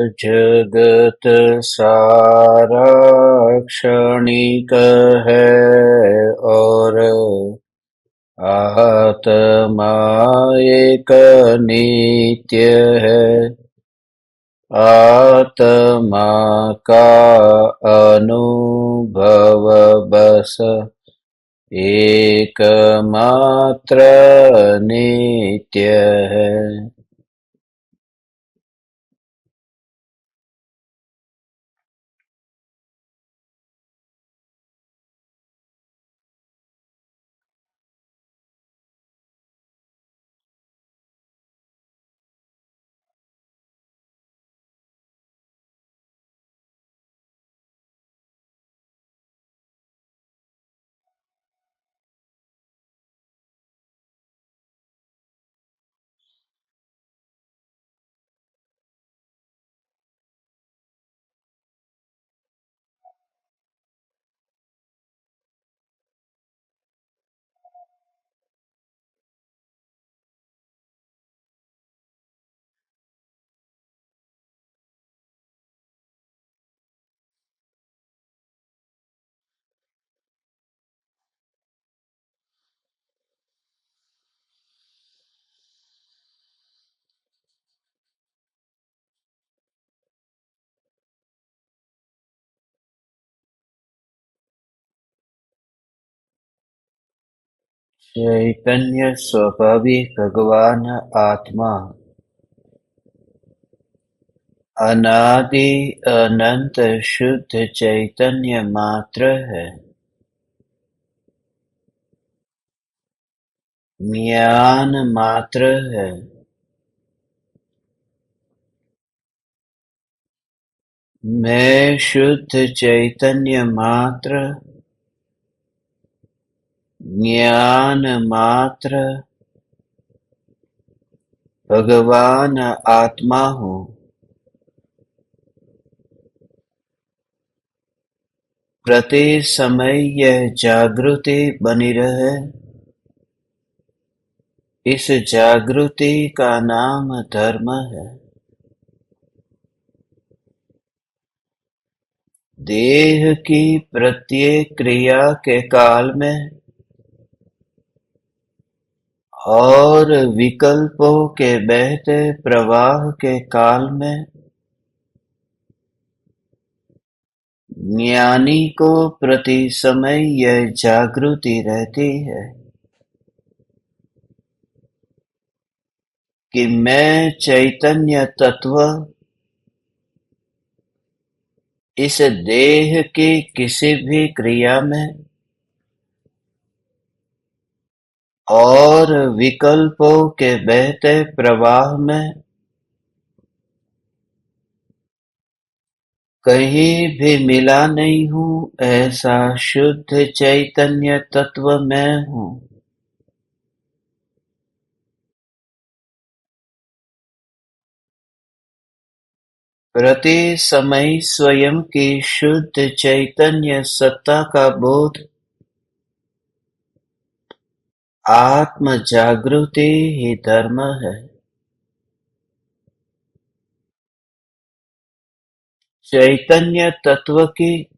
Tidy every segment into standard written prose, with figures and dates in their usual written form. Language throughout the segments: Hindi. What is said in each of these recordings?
जगत सारा क्षणिक है और आत्मा एक नित्य है। आत्मा का अनुभव बस एकमात्र नित्य है। चैतन्य स्वाभाविक भगवान आत्मा अनादि अनंत शुद्ध चैतन्य मात्र है। ज्ञान मात्र है। मैं शुद्ध चैतन्य मात्र, ज्ञान मात्र, भगवान आत्मा हूँ। प्रति समय यह जागृति बनी रहे। इस जागृति का नाम धर्म है। देह की प्रत्येक क्रिया के काल में और विकल्पों के बहते प्रवाह के काल में ज्ञानी को प्रति समय यह जागृति रहती है कि मैं चैतन्य तत्व इस देह की किसी भी क्रिया में और विकल्पों के बहते प्रवाह में कहीं भी मिला नहीं हूँ। ऐसा शुद्ध चैतन्य तत्व मैं हूँ। प्रति समय स्वयं की शुद्ध चैतन्य सत्ता का बोध आत्म जागृति ही धर्म है। चैतन्य तत्व की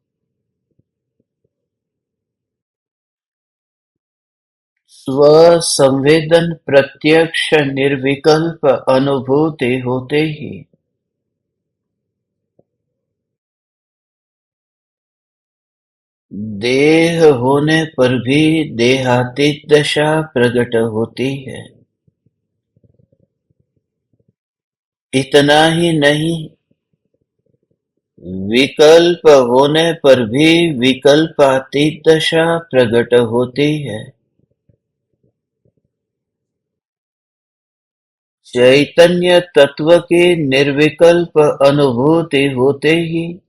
स्व-संवेदन प्रत्यक्ष निर्विकल्प अनुभूति होते ही देह होने पर भी देहातीत दशा प्रकट होती है। इतना ही नहीं, विकल्प होने पर भी विकल्पातीत दशा प्रकट होती है। चैतन्य तत्व की निर्विकल्प अनुभूति होते ही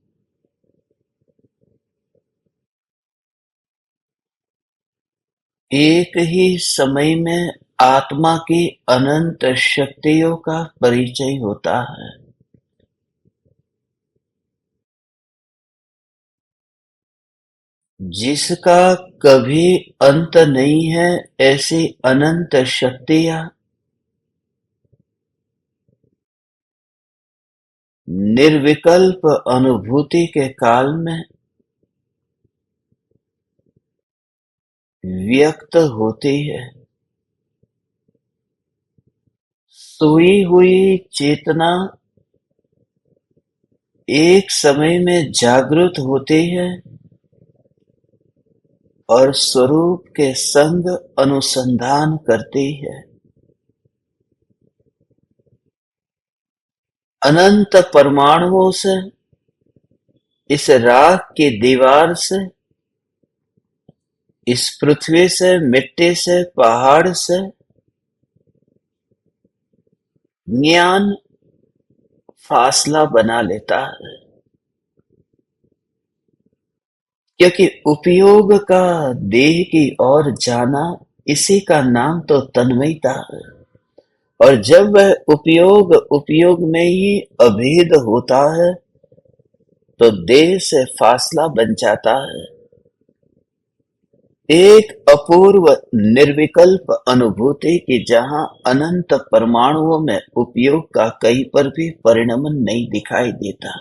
एक ही समय में आत्मा की अनंत शक्तियों का परिचय होता है। जिसका कभी अंत नहीं है, ऐसी अनंत शक्तियाँ निर्विकल्प अनुभूति के काल में व्यक्त होती है। सोई हुई चेतना एक समय में जागृत होती है और स्वरूप के संग अनुसंधान करती है। अनंत परमाणुओं से, इस राख की दीवार से, इस पृथ्वी से, मिट्टी से, पहाड़ से ज्ञान फासला बना लेता है, क्योंकि उपयोग का देह की ओर जाना, इसी का नाम तो तन्मयता है। और जब वह उपयोग में ही अभेद होता है तो देह से फासला बन जाता है। एक अपूर्व निर्विकल्प अनुभूति की जहां अनंत परमाणुओं में उपयोग का कहीं पर भी परिणमन नहीं दिखाई देता।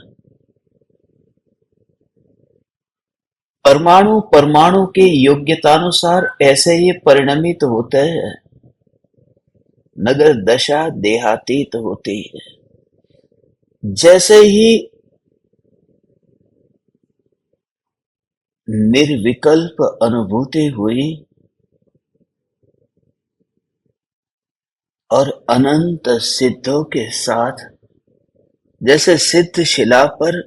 परमाणु परमाणु की योग्यतानुसार ऐसे ही परिणमित होते हैं, मगर दशा देहातीत होती है। जैसे ही निर्विकल्प अनुभूति हुई और अनंत सिद्धों के साथ, जैसे सिद्ध शिला पर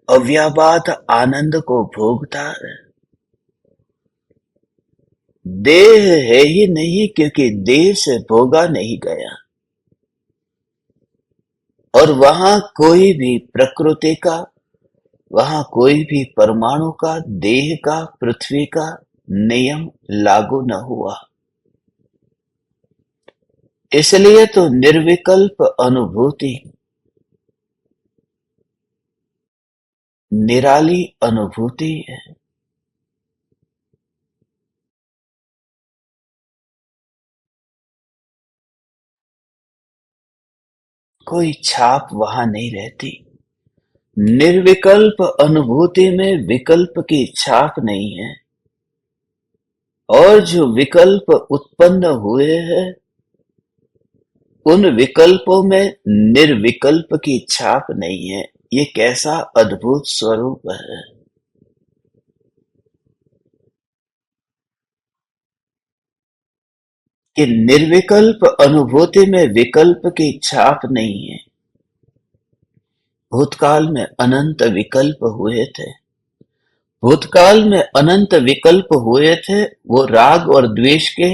अव्याबाद आनंद को भोगता है। देह है ही नहीं, क्योंकि देह से भोगा नहीं गया। और वहां कोई भी प्रकृति का, वहां कोई भी परमाणु का, देह का, पृथ्वी का नियम लागू न हुआ। इसलिए तो निर्विकल्प अनुभूति निराली अनुभूति है। कोई छाप वहां नहीं रहती। निर्विकल्प अनुभूति में विकल्प की छाप नहीं है, और जो विकल्प उत्पन्न हुए हैं उन विकल्पों में निर्विकल्प की छाप नहीं है। ये कैसा अद्भुत स्वरूप है कि निर्विकल्प अनुभूति में विकल्प की छाप नहीं है। भूतकाल में अनंत विकल्प हुए थे। भूतकाल में अनंत विकल्प हुए थे, वो राग और द्वेष के,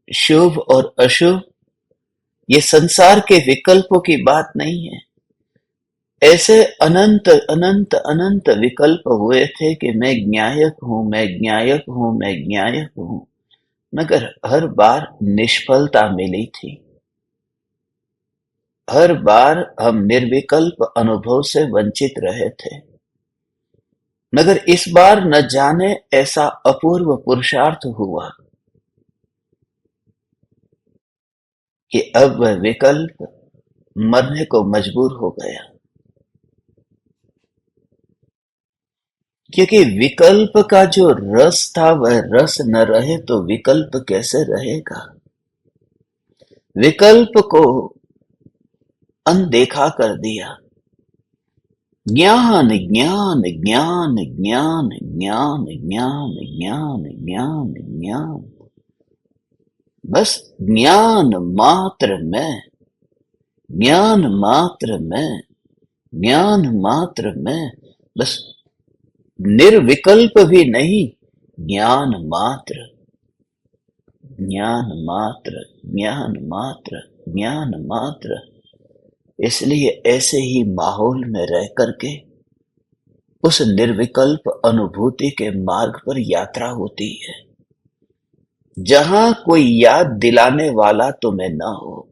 शुभ और अशुभ, ये संसार के विकल्पों की बात नहीं है। ऐसे अनंत अनंत अनंत विकल्प हुए थे कि मैं ज्ञायक हूं, मैं ज्ञायक हूं, मैं ज्ञायक हूं, मगर हर बार निष्फलता मिली थी। हर बार हम निर्विकल्प अनुभव से वंचित रहे थे, मगर इस बार न जाने ऐसा अपूर्व पुरुषार्थ हुआ कि अब वह विकल्प मरने को मजबूर हो गया। क्योंकि विकल्प का जो रस था वह रस न रहे तो विकल्प कैसे रहेगा। विकल्प को अनदेखा कर दिया। ज्ञान ज्ञान ज्ञान ज्ञान ज्ञान ज्ञान ज्ञान ज्ञान ज्ञान, बस ज्ञान मात्र में, ज्ञान मात्र में, ज्ञान मात्र में, बस निर्विकल्प भी नहीं, ज्ञान मात्र, ज्ञान मात्र, ज्ञान मात्र, ज्ञान मात्र। इसलिए ऐसे ही माहौल में रह करके उस निर्विकल्प अनुभूति के मार्ग पर यात्रा होती है, जहां कोई याद दिलाने वाला तुम्हें न हो।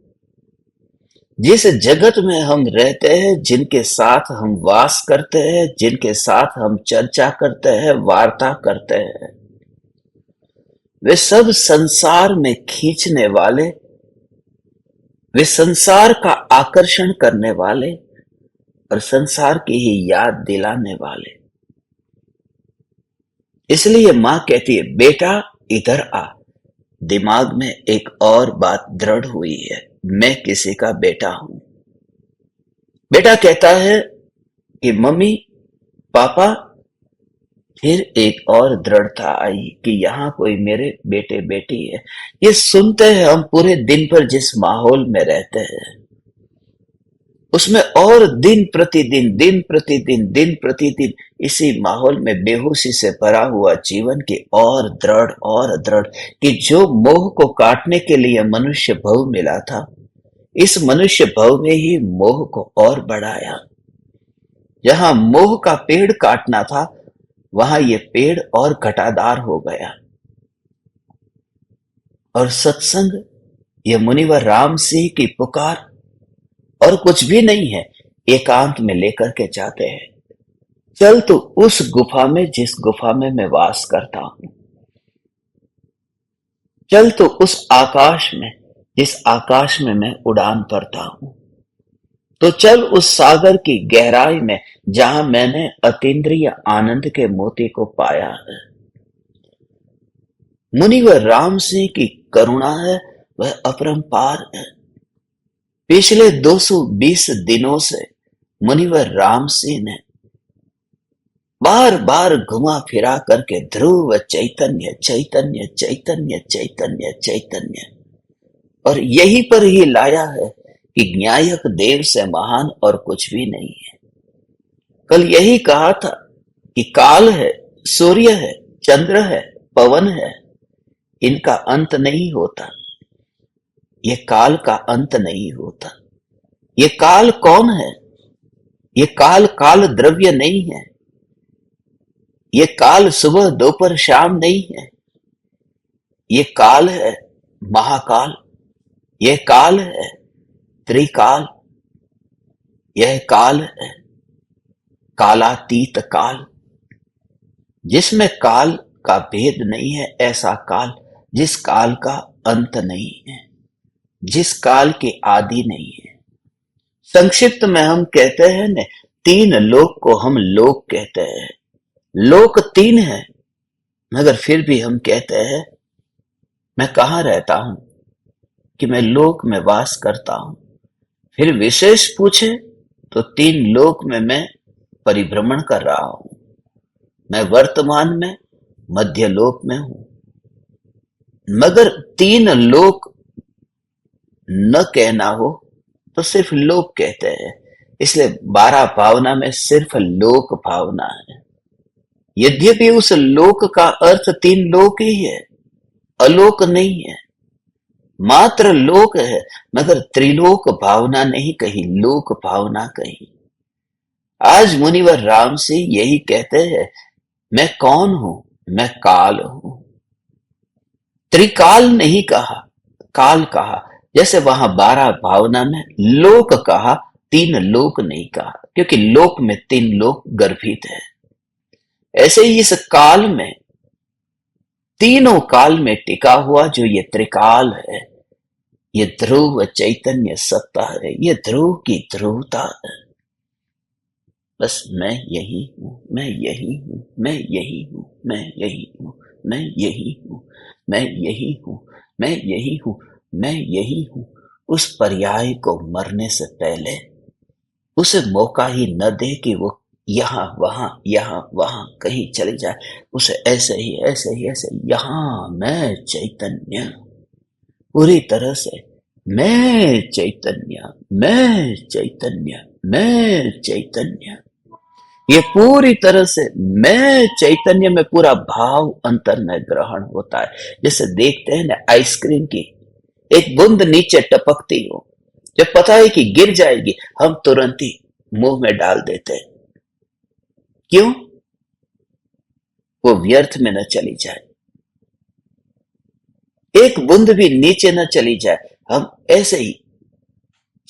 जिस जगत में हम रहते हैं, जिनके साथ हम वास करते हैं, जिनके साथ हम चर्चा करते हैं, वार्ता करते हैं, वे सब संसार में खींचने वाले वे संसार का आकर्षण करने वाले और संसार की ही याद दिलाने वाले। इसलिए मां कहती है, बेटा इधर आ। दिमाग में एक और बात दृढ़ हुई है, मैं किसी का बेटा हूं। बेटा कहता है कि मम्मी पापा, फिर एक और दृढ़ता आई कि यहाँ कोई मेरे बेटे बेटी है। ये सुनते हैं हम पूरे दिन पर जिस माहौल में रहते हैं, उसमें और दिन प्रतिदिन इसी माहौल में बेहोशी से भरा हुआ जीवन की और दृढ़ कि जो मोह को काटने के लिए मनुष्य भव मिला था, इस मनुष्य भव में ही मोह को और बढ़ाया। जहां मोह का पेड़ काटना था, वहां ये पेड़ और घटादार हो गया। और सत्संग, ये मुनिवर राम सिंह की पुकार और कुछ भी नहीं है, एकांत में लेकर के जाते हैं। चल तू उस गुफा में जिस गुफा में मैं वास करता हूं, चल तू उस आकाश में जिस आकाश में मैं उड़ान भरता हूं, तो चल उस सागर की गहराई में जहां मैंने अतीन्द्रिय आनंद के मोती को पाया है। मुनिवर राम सिंह की करुणा है, वह अपरंपार है। पिछले 220 दिनों से मुनिवर राम सिंह ने बार बार घुमा फिरा करके ध्रुव चैतन्य चैतन्य चैतन्य चैतन्य चैतन्य, और यही पर ही लाया है कि न्यायक देव से महान और कुछ भी नहीं है। कल यही कहा था कि काल है, सूर्य है, चंद्र है, पवन है, इनका अंत नहीं होता। ये काल का अंत नहीं होता। ये काल कौन है? ये काल काल द्रव्य नहीं है। ये काल सुबह दोपहर शाम नहीं है। ये काल है महाकाल। यह काल है त्रिकाल। यह काल है कालातीत काल, जिसमें काल का भेद नहीं है। ऐसा काल जिस काल का अंत नहीं है, जिस काल की आदि नहीं है। संक्षिप्त में हम कहते हैं न, 3 लोक को हम लोक कहते हैं। लोक 3 है, मगर फिर भी हम कहते हैं मैं कहां रहता हूं, कि मैं लोक में वास करता हूं। फिर विशेष पूछे तो 3 लोक में मैं परिभ्रमण कर रहा हूं। मैं वर्तमान में मध्य लोक में हूं, मगर 3 लोक न कहना हो तो सिर्फ लोक कहते हैं। इसलिए 12 भावना में सिर्फ लोक भावना है। यद्यपि उस लोक का अर्थ 3 लोक ही है, अलोक नहीं है। मात्र लोक है, मगर त्रिलोक भावना नहीं कही, लोक भावना कही। आज मुनिवर राम से यही कहते हैं, मैं कौन हूं? मैं काल हूं। त्रिकाल नहीं कहा, काल कहा। जैसे वहां 12 भावना में लोक कहा, 3 लोक नहीं कहा, क्योंकि लोक में 3 लोक गर्भित है। ऐसे ही इस काल में, तीनों काल में टिका हुआ जो ये त्रिकाल है, ये ध्रुव चैतन्य सत्ता है, ये ध्रुव की ध्रुवता है। बस मैं यही हूं, मैं यही हूं, मैं यही हूं, मैं यही हूं, मैं यही हूं, मैं यही हूं, मैं यही हूं, मैं यही हूं। उस पर्याय को मरने से पहले उसे मौका ही न दे कि वो यहां वहां कहीं चले जाए। उसे ऐसे ही यहां मैं चैतन्य, पूरी तरह से मैं चैतन्य, मैं चैतन्य, मैं चैतन्य। ये पूरी तरह से मैं चैतन्य में पूरा भाव अंतर में ग्रहण होता है। जैसे देखते हैं ना, आइसक्रीम की एक बूंद नीचे टपकती हो, जब पता है कि गिर जाएगी, हम तुरंत ही मुंह में डाल देते हैं। क्यों? वो व्यर्थ में न चली जाए, एक बूंद भी नीचे न चली जाए। हम ऐसे ही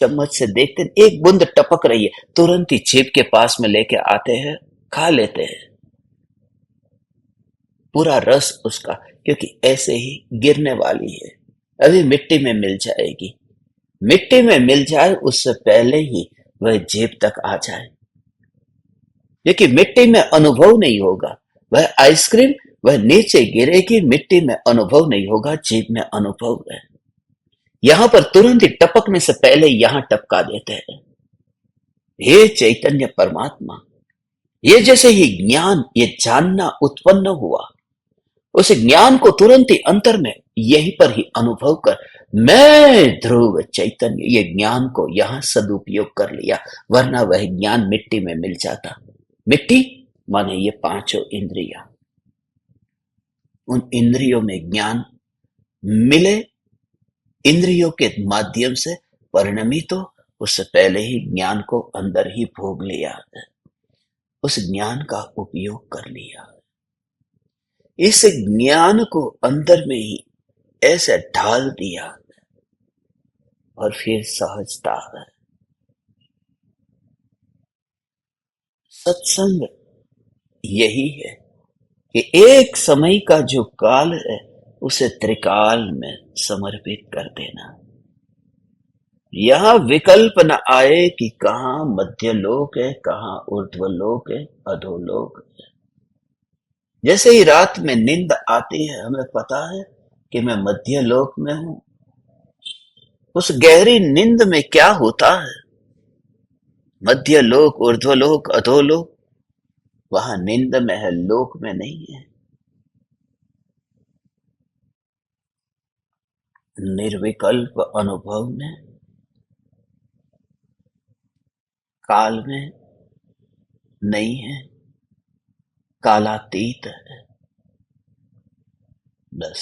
चम्मच से देखते हैं, एक बूंद टपक रही है, तुरंत ही जीभ के पास में लेके आते हैं, खा लेते हैं पूरा रस उसका, क्योंकि ऐसे ही गिरने वाली है, अभी मिट्टी में मिल जाएगी। मिट्टी में मिल जाए उससे पहले ही वह जेब तक आ जाए। क्योंकि मिट्टी में अनुभव नहीं होगा, वह आइसक्रीम वह नीचे गिरेगी, मिट्टी में अनुभव नहीं होगा, जेब में अनुभव है। यहां पर तुरंत ही टपकने से पहले यहां टपका देते हैं। हे चैतन्य परमात्मा, ये जैसे ही ज्ञान, ये जानना उत्पन्न हुआ, उस ज्ञान को तुरंत ही अंतर में यहीं पर ही अनुभव कर, मैं ध्रुव चैतन्य, ये ज्ञान को यहां सदुपयोग कर लिया, वरना वह ज्ञान मिट्टी में मिल जाता। मिट्टी माने ये पांचों इंद्रियां, उन इंद्रियों में ज्ञान मिले, इंद्रियों के माध्यम से परिणमित हो, उससे पहले ही ज्ञान को अंदर ही भोग लिया है, उस ज्ञान का उपयोग कर लिया। इस ज्ञान को अंदर में ही ऐसे ढाल दिया और फिर सहजता है। सत्संग यही है कि एक समय का जो काल है उसे त्रिकाल में समर्पित कर देना। यहां विकल्प न आए कि कहां मध्य लोक है, कहां ऊर्ध्व लोक है, अधोलोक है। जैसे ही रात में नींद आती है, हमें पता है कि मैं मध्य लोक में हूं। उस गहरी नींद में क्या होता है? मध्य लोक, ऊर्ध्व लोक, अधोलोक, वहां नींद में है, लोक में नहीं है। निर्विकल्प अनुभव में, काल में नहीं है, कालातीत है। बस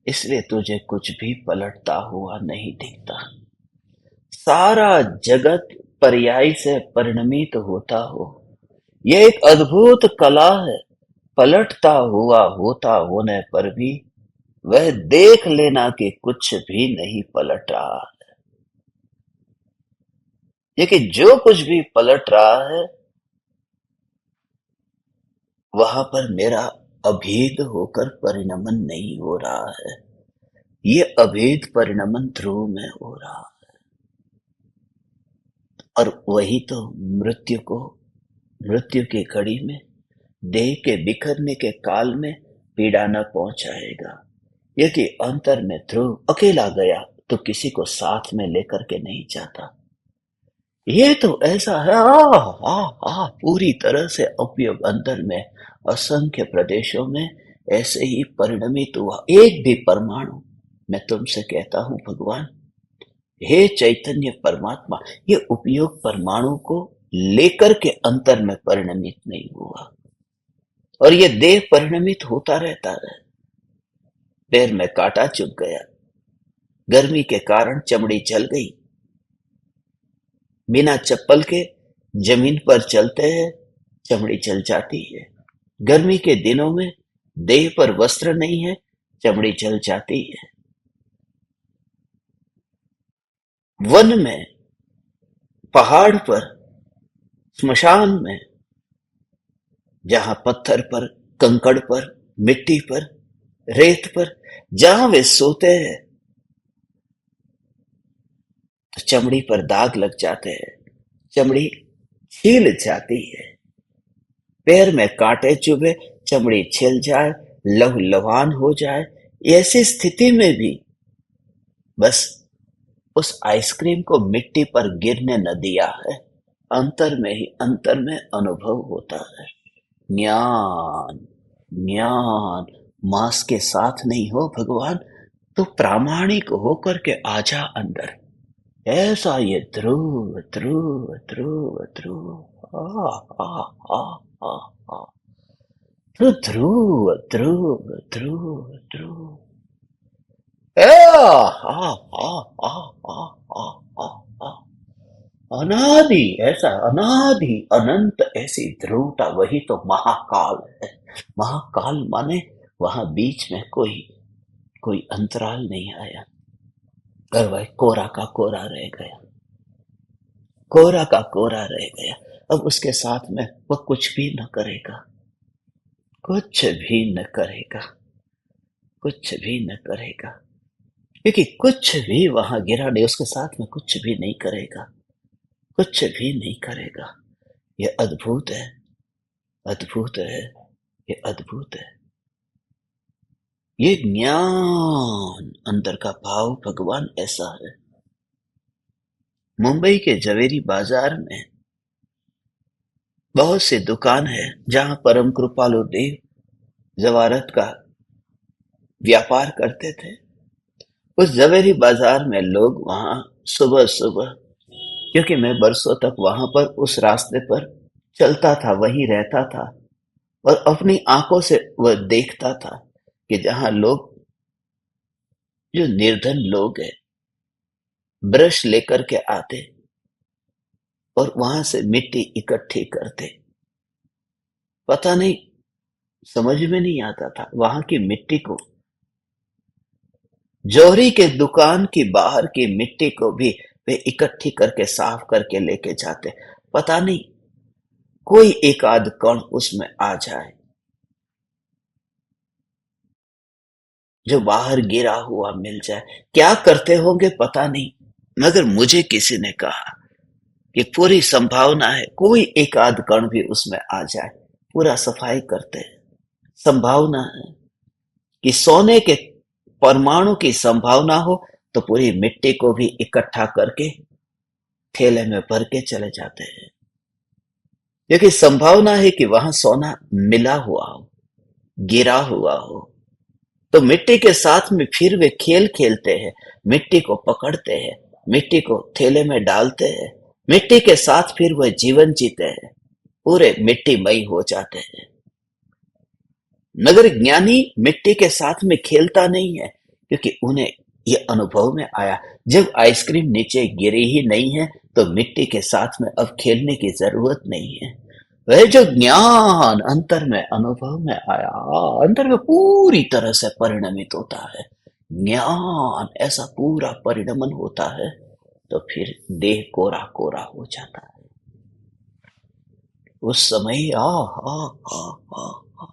इसलिए तुझे कुछ भी पलटता हुआ नहीं दिखता। सारा जगत पर्याय से परिणमित होता हो, यह एक अद्भुत कला है। पलटता हुआ होता होने पर भी वह देख लेना कि कुछ भी नहीं पलट रहा है। लेकिन जो कुछ भी पलट रहा है वहां पर मेरा अभेद होकर परिणमन नहीं हो रहा है, ये अभेद परिणमन ध्रुव में हो रहा है। और वही तो मृत्यु की घड़ी में, देह के बिखरने के काल में पीड़ा न पहुंचाएगा। यदि अंतर में ध्रुव अकेला गया तो किसी को साथ में लेकर के नहीं जाता। ये तो ऐसा है, पूरी तरह से उपयोग अंतर में असंख्य प्रदेशों में ऐसे ही परिणमित हुआ। एक भी परमाणु, मैं तुमसे कहता हूं भगवान, हे चैतन्य परमात्मा, ये उपयोग परमाणु को लेकर के अंतर में परिणमित नहीं हुआ। और ये देह परिणमित होता रहता है। पैर में कांटा चुभ गया, गर्मी के कारण चमड़ी जल गई, बिना चप्पल के जमीन पर चलते हैं, चमड़ी जल जाती है। गर्मी के दिनों में देह पर वस्त्र नहीं है, चमड़ी जल जाती है। वन में, पहाड़ पर, स्मशान में, जहां पत्थर पर, कंकड़ पर, मिट्टी पर, रेत पर, जहां वे सोते हैं तो चमड़ी पर दाग लग जाते हैं, चमड़ी छील जाती है। पैर में कांटे चुभे, चमड़ी छिल जाए, लहू लुहान हो जाए, ऐसी स्थिति में भी बस उस आइसक्रीम को मिट्टी पर गिरने न दिया है। अंतर में ही अंतर में अनुभव होता है। ज्ञान ज्ञान मांस के साथ नहीं हो भगवान, तो प्रामाणिक होकर के आजा अंदर। ऐसा ये ध्रुव ध्रुव ध्रुव ध्रुव आ आ आ आ आ तो ध्रुव ध्रुव ध्रुव ध्रुव आ आ आ आ आ आ आ आ अनादि, ऐसा अनादि अनंत ऐसी ध्रुवता, वही तो महाकाल है। महाकाल माने वहां बीच में कोई कोई अंतराल नहीं आया, और वह कोरा का कोरा रह गया, कोरा का कोरा रह गया। अब उसके साथ में वह कुछ भी न करेगा, कुछ भी न करेगा, कुछ भी न करेगा। क्योंकि कुछ भी वहां गिरा नहीं, उसके साथ में कुछ भी नहीं करेगा, कुछ भी नहीं करेगा। ये अद्भुत है, अद्भुत है, ये अद्भुत है। ये ज्ञान अंदर का भाव भगवान ऐसा है। मुंबई के जवेरी बाजार में बहुत सी दुकान है जहां परम कृपालु देव जवारत का व्यापार करते थे। उस जवेरी बाजार में लोग वहां सुबह सुबह, क्योंकि मैं बरसों तक वहां पर उस रास्ते पर चलता था, वहीं रहता था, और अपनी आंखों से वह देखता था कि जहां लोग, जो निर्धन लोग हैं, ब्रश लेकर के आते और वहां से मिट्टी इकट्ठी करते। पता नहीं, समझ में नहीं आता था वहां की मिट्टी को, जौहरी के दुकान की बाहर की मिट्टी को भी वे इकट्ठी करके साफ करके लेके जाते। पता नहीं कोई एक आध कण उसमें आ जाए जो बाहर गिरा हुआ मिल जाए। क्या करते होंगे पता नहीं, मगर मुझे किसी ने कहा कि पूरी संभावना है कोई एक आध कण भी उसमें आ जाए, पूरा सफाई करते हैं। संभावना है कि सोने के परमाणु की संभावना हो तो पूरी मिट्टी को भी इकट्ठा करके थैले में भर के चले जाते हैं, क्योंकि संभावना है कि वहां सोना मिला हुआ हो, गिरा हुआ हो। तो मिट्टी के साथ में फिर वे खेल खेलते हैं, मिट्टी को पकड़ते हैं, मिट्टी को थैले में डालते हैं, मिट्टी के साथ फिर वह जीवन जीते हैं, पूरे मिट्टीमय हो जाते हैं। मगर ज्ञानी मिट्टी के साथ में खेलता नहीं है, क्योंकि उन्हें ये अनुभव में आया जब आइसक्रीम नीचे गिरी ही नहीं है तो मिट्टी के साथ में अब खेलने की जरूरत नहीं है। वह जो ज्ञान अंतर में अनुभव में आया, अंतर में पूरी तरह से परिणमित होता है। ज्ञान ऐसा पूरा परिणमन होता है तो फिर देह कोरा कोरा हो जाता है। उस समय आ आ आ आ आ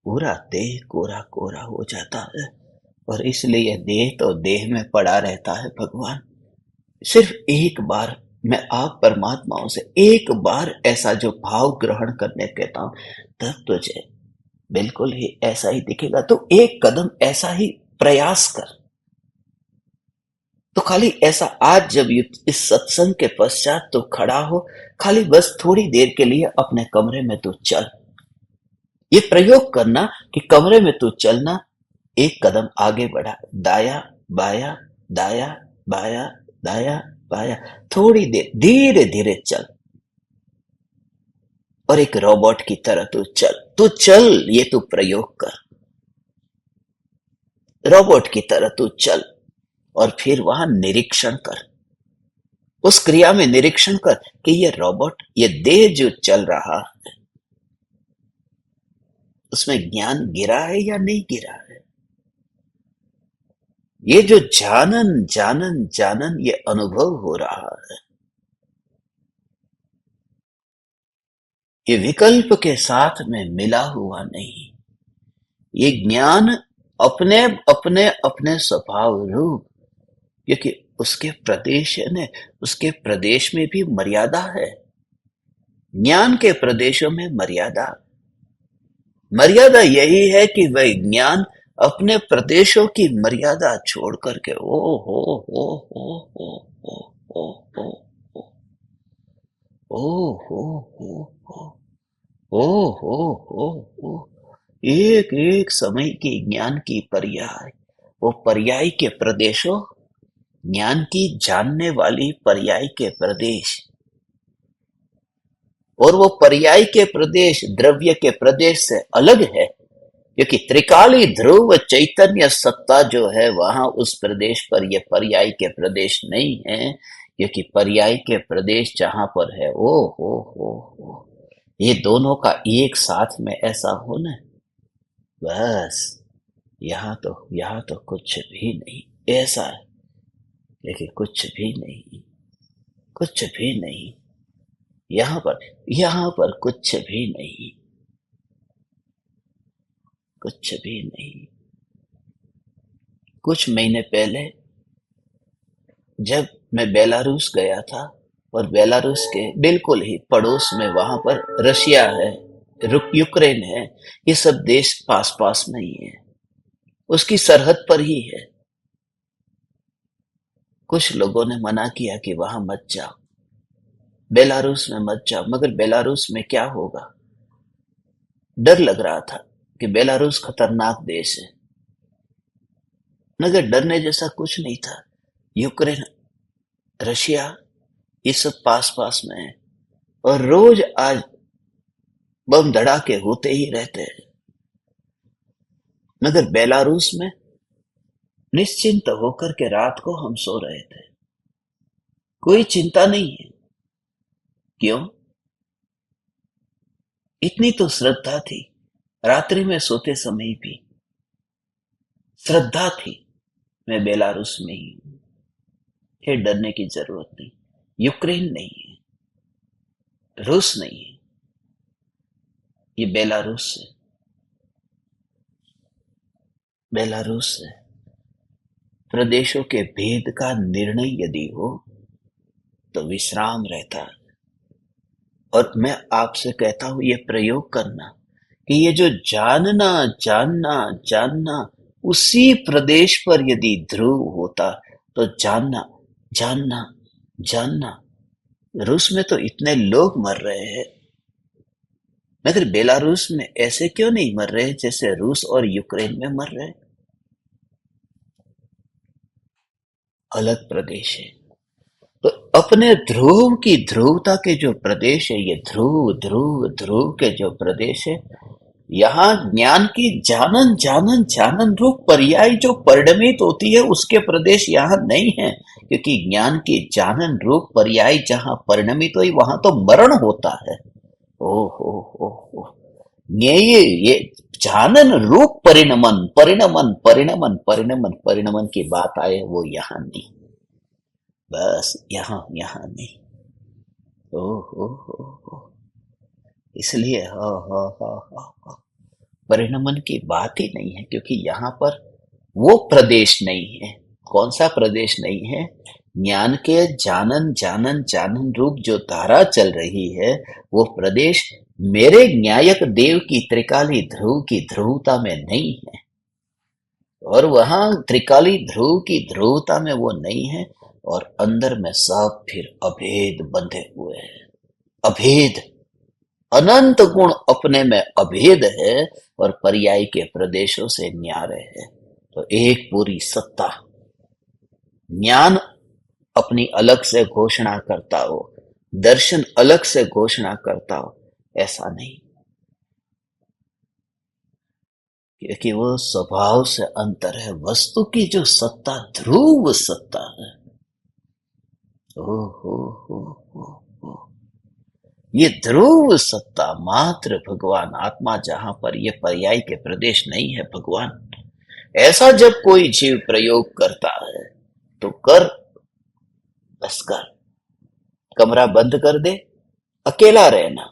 पूरा देह कोरा कोरा हो जाता है। और इसलिए देह तो देह में पड़ा रहता है। भगवान सिर्फ एक बार, मैं आप परमात्माओं से एक बार ऐसा जो भाव ग्रहण करने कहता हूं, तब तुझे बिल्कुल ही ऐसा ही दिखेगा। तो एक कदम ऐसा ही प्रयास कर। तो खाली ऐसा आज जब इस सत्संग के पश्चात तो खड़ा हो, खाली बस थोड़ी देर के लिए अपने कमरे में तू चल। ये प्रयोग करना कि कमरे में तू चलना, एक कदम आगे बढ़ा, दाया बाया, दाया बाया, दाया बाया, थोड़ी देर धीरे धीरे चल। और एक रोबोट की तरह तू चल, ये तू प्रयोग कर। रोबोट की तरह तू चल और फिर वहां निरीक्षण कर। उस क्रिया में निरीक्षण कर कि ये रोबोट, ये देह जो चल रहा है, उसमें ज्ञान गिरा है या नहीं गिरा है। ये जो जानन जानन जानन ये अनुभव हो रहा है, ये विकल्प के साथ में मिला हुआ नहीं। ये ज्ञान अपने अपने अपने स्वभाव रूप, क्योंकि उसके प्रदेश ने, उसके प्रदेश में भी मर्यादा है। ज्ञान के प्रदेशों में मर्यादा, मर्यादा यही है कि वह ज्ञान अपने प्रदेशों की मर्यादा छोड़ करके ओ हो हो हो हो हो हो हो हो हो हो हो हो हो हो एक एक समय की ज्ञान की पर्याय, वो पर्याय के प्रदेशों, ज्ञान की जानने वाली पर्याय के प्रदेश, और वो पर्याय के प्रदेश द्रव्य के प्रदेश से अलग है, क्योंकि त्रिकाली ध्रुव चैतन्य सत्ता जो है वहां उस प्रदेश पर ये पर्याय के प्रदेश नहीं है। क्योंकि पर्याय के प्रदेश जहां पर है, ओ हो ये दोनों का एक साथ में ऐसा होना, बस यहाँ तो कुछ भी नहीं ऐसा है। लेकिन कुछ भी नहीं, कुछ भी नहीं, यहाँ पर कुछ भी नहीं, कुछ भी नहीं। कुछ महीने पहले जब मैं बेलारूस गया था, और बेलारूस के बिल्कुल ही पड़ोस में वहां पर रशिया है, यूक्रेन है, ये सब देश पास पास में ही है, उसकी सरहद पर ही है। कुछ लोगों ने मना किया कि वहां मत जाओ, बेलारूस में मत जाओ, मगर बेलारूस में क्या होगा? डर लग रहा था कि बेलारूस खतरनाक देश है, मगर डरने जैसा कुछ नहीं था। यूक्रेन, रशिया, ये सब पास पास में है, और रोज आज बम धड़ाके होते ही रहते हैं। मगर बेलारूस में निश्चिंत होकर के रात को हम सो रहे थे, कोई चिंता नहीं है। क्यों? इतनी तो श्रद्धा थी, रात्रि में सोते समय भी श्रद्धा थी, मैं बेलारूस में ही हूं, फिर डरने की जरूरत नहीं। यूक्रेन नहीं है, रूस नहीं है, ये बेलारूस है, बेलारूस है। प्रदेशों के भेद का निर्णय यदि हो तो विश्राम रहता है। और मैं आपसे कहता हूं, ये प्रयोग करना कि ये जो जानना जानना जानना, उसी प्रदेश पर यदि ध्रुव होता तो जानना जानना जानना। रूस में तो इतने लोग मर रहे हैं, मगर बेलारूस में ऐसे क्यों नहीं मर रहे जैसे रूस और यूक्रेन में मर रहे? अलग प्रदेश है। तो अपने ध्रुव की ध्रुवता के जो प्रदेश है, ये ध्रुव ध्रुव ध्रुव के जो प्रदेश है, यहाँ ज्ञान की जानन जानन जानन रूप पर्याय जो परिणमित होती है, उसके प्रदेश यहाँ नहीं है। क्योंकि ज्ञान की जानन रूप पर्याय जहाँ परिणमित हुई, वहां तो मरण होता है। ओ हो, ये जानन रूप परिणमन परिणमन परिणमन परिणमन परिणमन की बात आए, वो यहाँ नहीं, बस यहाँ यहाँ नहीं। ओ हो, इसलिए परिणमन की बात ही नहीं है, क्योंकि यहाँ पर वो प्रदेश नहीं है। कौन सा प्रदेश नहीं है? ज्ञान के जानन जानन जानन रूप जो धारा चल रही है, वो प्रदेश मेरे न्यायक देव की त्रिकाली ध्रुव की ध्रुवता में नहीं है। और वहां त्रिकाली ध्रुव की ध्रुवता में वो नहीं है, और अंदर में सब फिर अभेद बंधे हुए हैं। अभेद, अनंत गुण अपने में अभेद है, और पर्याय के प्रदेशों से न्यारे है। तो एक पूरी सत्ता, ज्ञान अपनी अलग से घोषणा करता हो, दर्शन अलग से घोषणा करता हो, ऐसा नहीं, क्योंकि वो स्वभाव से अंतर है। वस्तु की जो सत्ता ध्रुव सत्ता है, ओ हो, ये ध्रुव सत्ता मात्र भगवान आत्मा, जहां पर ये पर्याय के प्रदेश नहीं है भगवान। ऐसा जब कोई जीव प्रयोग करता है तो कर, बस कर, कमरा बंद कर दे, अकेला रहना,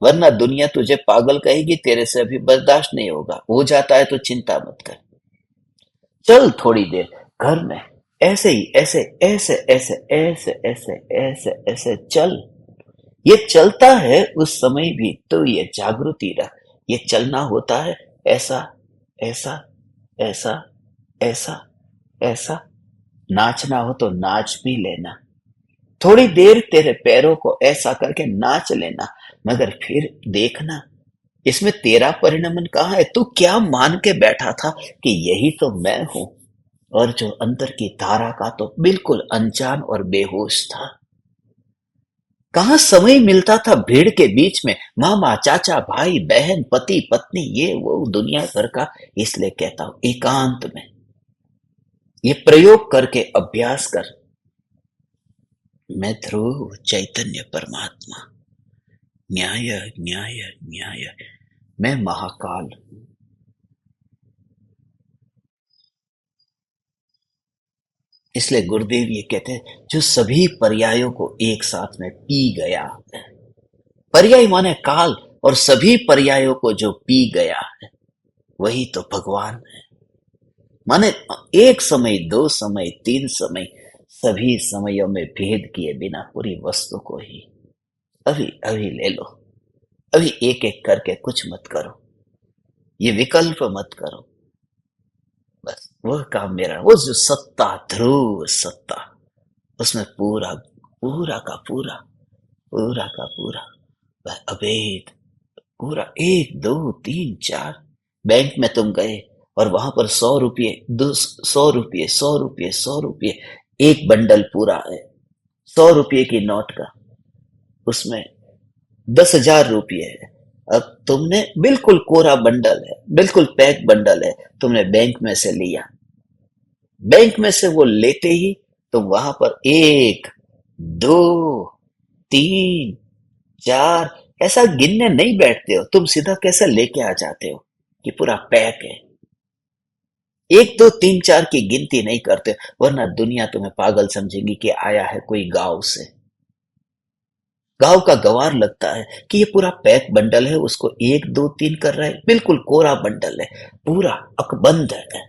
वरना दुनिया तुझे पागल कहेगी, तेरे से अभी बर्दाश्त नहीं होगा। हो जाता है तो चिंता मत कर, चल थोड़ी देर घर में ऐसे ही ऐसे ऐसे ऐसे ऐसे ऐसे ऐसे ऐसे चल। ये चलता है उस समय भी तो ये जागृति रह, ये चलना होता है ऐसा ऐसा ऐसा ऐसा ऐसा। नाचना हो तो नाच भी लेना, थोड़ी देर तेरे पैरों को ऐसा करके नाच लेना, मगर फिर देखना इसमें तेरा परिणमन कहाँ है? तू क्या मान के बैठा था कि यही तो मैं हूं, और जो अंदर की धारा का तो बिल्कुल अनजान और बेहोश था। कहाँ समय मिलता था भीड़ के बीच में, मामा चाचा भाई बहन पति पत्नी ये वो दुनिया भर का। इसलिए कहता हूं एकांत में ये प्रयोग करके अभ्यास कर। मैं ध्रुव चैतन्य परमात्मा, न्याय न्याय न्याय, मैं महाकाल हूं। इसलिए गुरुदेव ये कहते हैं, जो सभी पर्यायों को एक साथ में पी गया है, पर्याय माने काल, और सभी पर्यायों को जो पी गया है वही तो भगवान है। माने एक समय, दो समय, तीन समय, सभी समयों में भेद किए बिना पूरी वस्तु को ही अभी अभी ले लो। अभी एक एक करके कुछ मत करो, ये विकल्प मत करो। बस वह काम मेरा, वो जो सत्ता, ध्रुव सत्ता, उसमें पूरा पूरा का पूरा, पूरा का पूरा वह अभेद, पूरा एक दो तीन चार। बैंक में तुम गए और वहां पर 100 रुपये, 100 रुपये, 100 रुपये, 100 रुपये, एक बंडल पूरा है 100 रुपये की नोट का, उसमें 10,000 रुपये है। अब तुमने बिल्कुल कोरा बंडल है, बिल्कुल पैक बंडल है, तुमने बैंक में से लिया। बैंक में से वो लेते ही तुम वहां पर एक, दो, तीन, चार ऐसा गिनने नहीं बैठते हो, तुम सीधा कैसे लेके आ जाते हो कि पूरा पैक है। एक दो तीन चार की गिनती नहीं करते, वरना दुनिया तुम्हें पागल समझेगी कि आया है कोई गांव से। गांव का गवार लगता है कि ये पूरा पैक बंडल है, उसको एक दो तीन कर रहा है, बिल्कुल कोरा बंडल है, पूरा अकबंद है,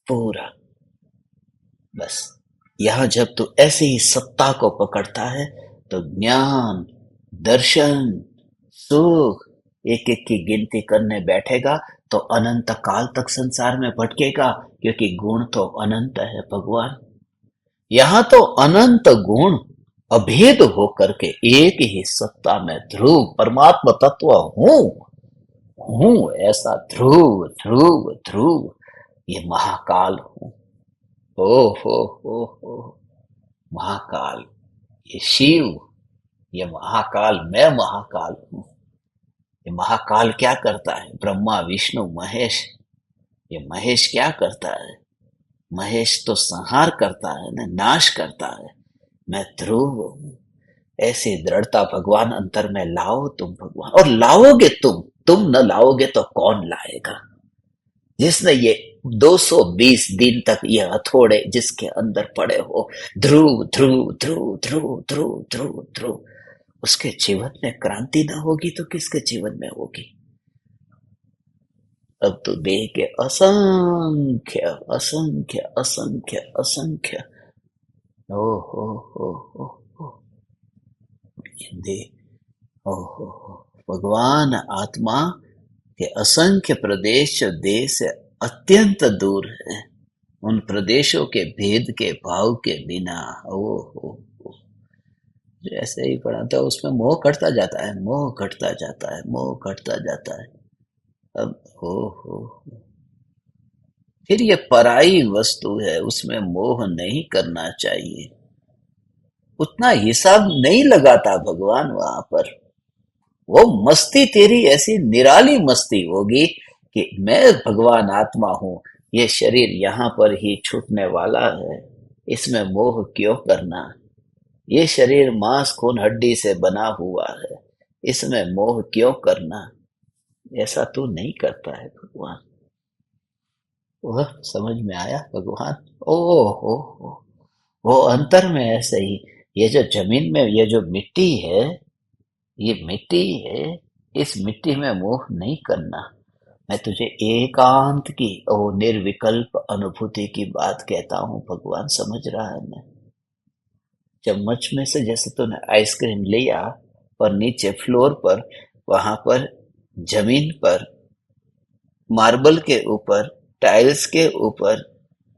पूरा। बस यहां जब तू ऐसे ही सत्ता को पकड़ता है तो ज्ञान, दर्शन, सुख एक एक की गिनती करने बैठेगा तो अनंत काल तक संसार में भटकेगा, क्योंकि गुण तो अनंत है भगवान। यहाँ तो अनंत गुण अभेद होकर के एक ही सत्ता में ध्रुव परमात्मा तत्व हूं ऐसा ध्रुव ध्रुव ध्रुव, ये महाकाल हूं। ओ हो महाकाल, ये शिव, ये महाकाल, मैं महाकाल हूं। ये महाकाल क्या करता है? ब्रह्मा विष्णु महेश, ये महेश क्या करता है? महेश तो संहार करता है ना, नाश करता है। मैं ध्रुव हूं। ऐसी दृढ़ता भगवान अंतर में लाओ तुम भगवान, और लाओगे तुम न लाओगे तो कौन लाएगा? जिसने ये 220 दिन तक ये हथौड़े जिसके अंदर पड़े हो, ध्रुव ध्रुव ध्रुव ध्रुव ध्रुव ध्रुव ध्रुव, उसके जीवन में क्रांति ना होगी तो किसके जीवन में होगी? अब तो देह के असंख्य असंख्य असंख्य असंख्य, ओ हो देह, ओ हो, भगवान आत्मा के असंख्य प्रदेश जो देह से अत्यंत दूर है, उन प्रदेशों के भेद के भाव के बिना, ओ हो, जैसे ही पढ़ा था उसमें मोह घटता जाता है, मोह घटता जाता है, मोह घटता जाता है। अब हो, फिर ये पराई वस्तु है, उसमें मोह नहीं करना चाहिए। उतना हिसाब नहीं लगाता भगवान वहां पर। वो मस्ती तेरी ऐसी निराली मस्ती होगी कि मैं भगवान आत्मा हूं, ये शरीर यहाँ पर ही छूटने वाला है, इसमें मोह क्यों करना? ये शरीर मांस खून हड्डी से बना हुआ है, इसमें मोह क्यों करना? ऐसा तू नहीं करता है भगवान। वह समझ में आया भगवान? ओ हो, वो अंतर में ऐसे ही, ये जो जमीन में ये जो मिट्टी है, ये मिट्टी है, इस मिट्टी में मोह नहीं करना। मैं तुझे एकांत की और निर्विकल्प अनुभूति की बात कहता हूं भगवान, समझ रहा है ना? चम्मच में से जैसे तूने आइसक्रीम लिया और नीचे फ्लोर पर, वहां पर जमीन पर, मार्बल के ऊपर, टाइल्स के ऊपर,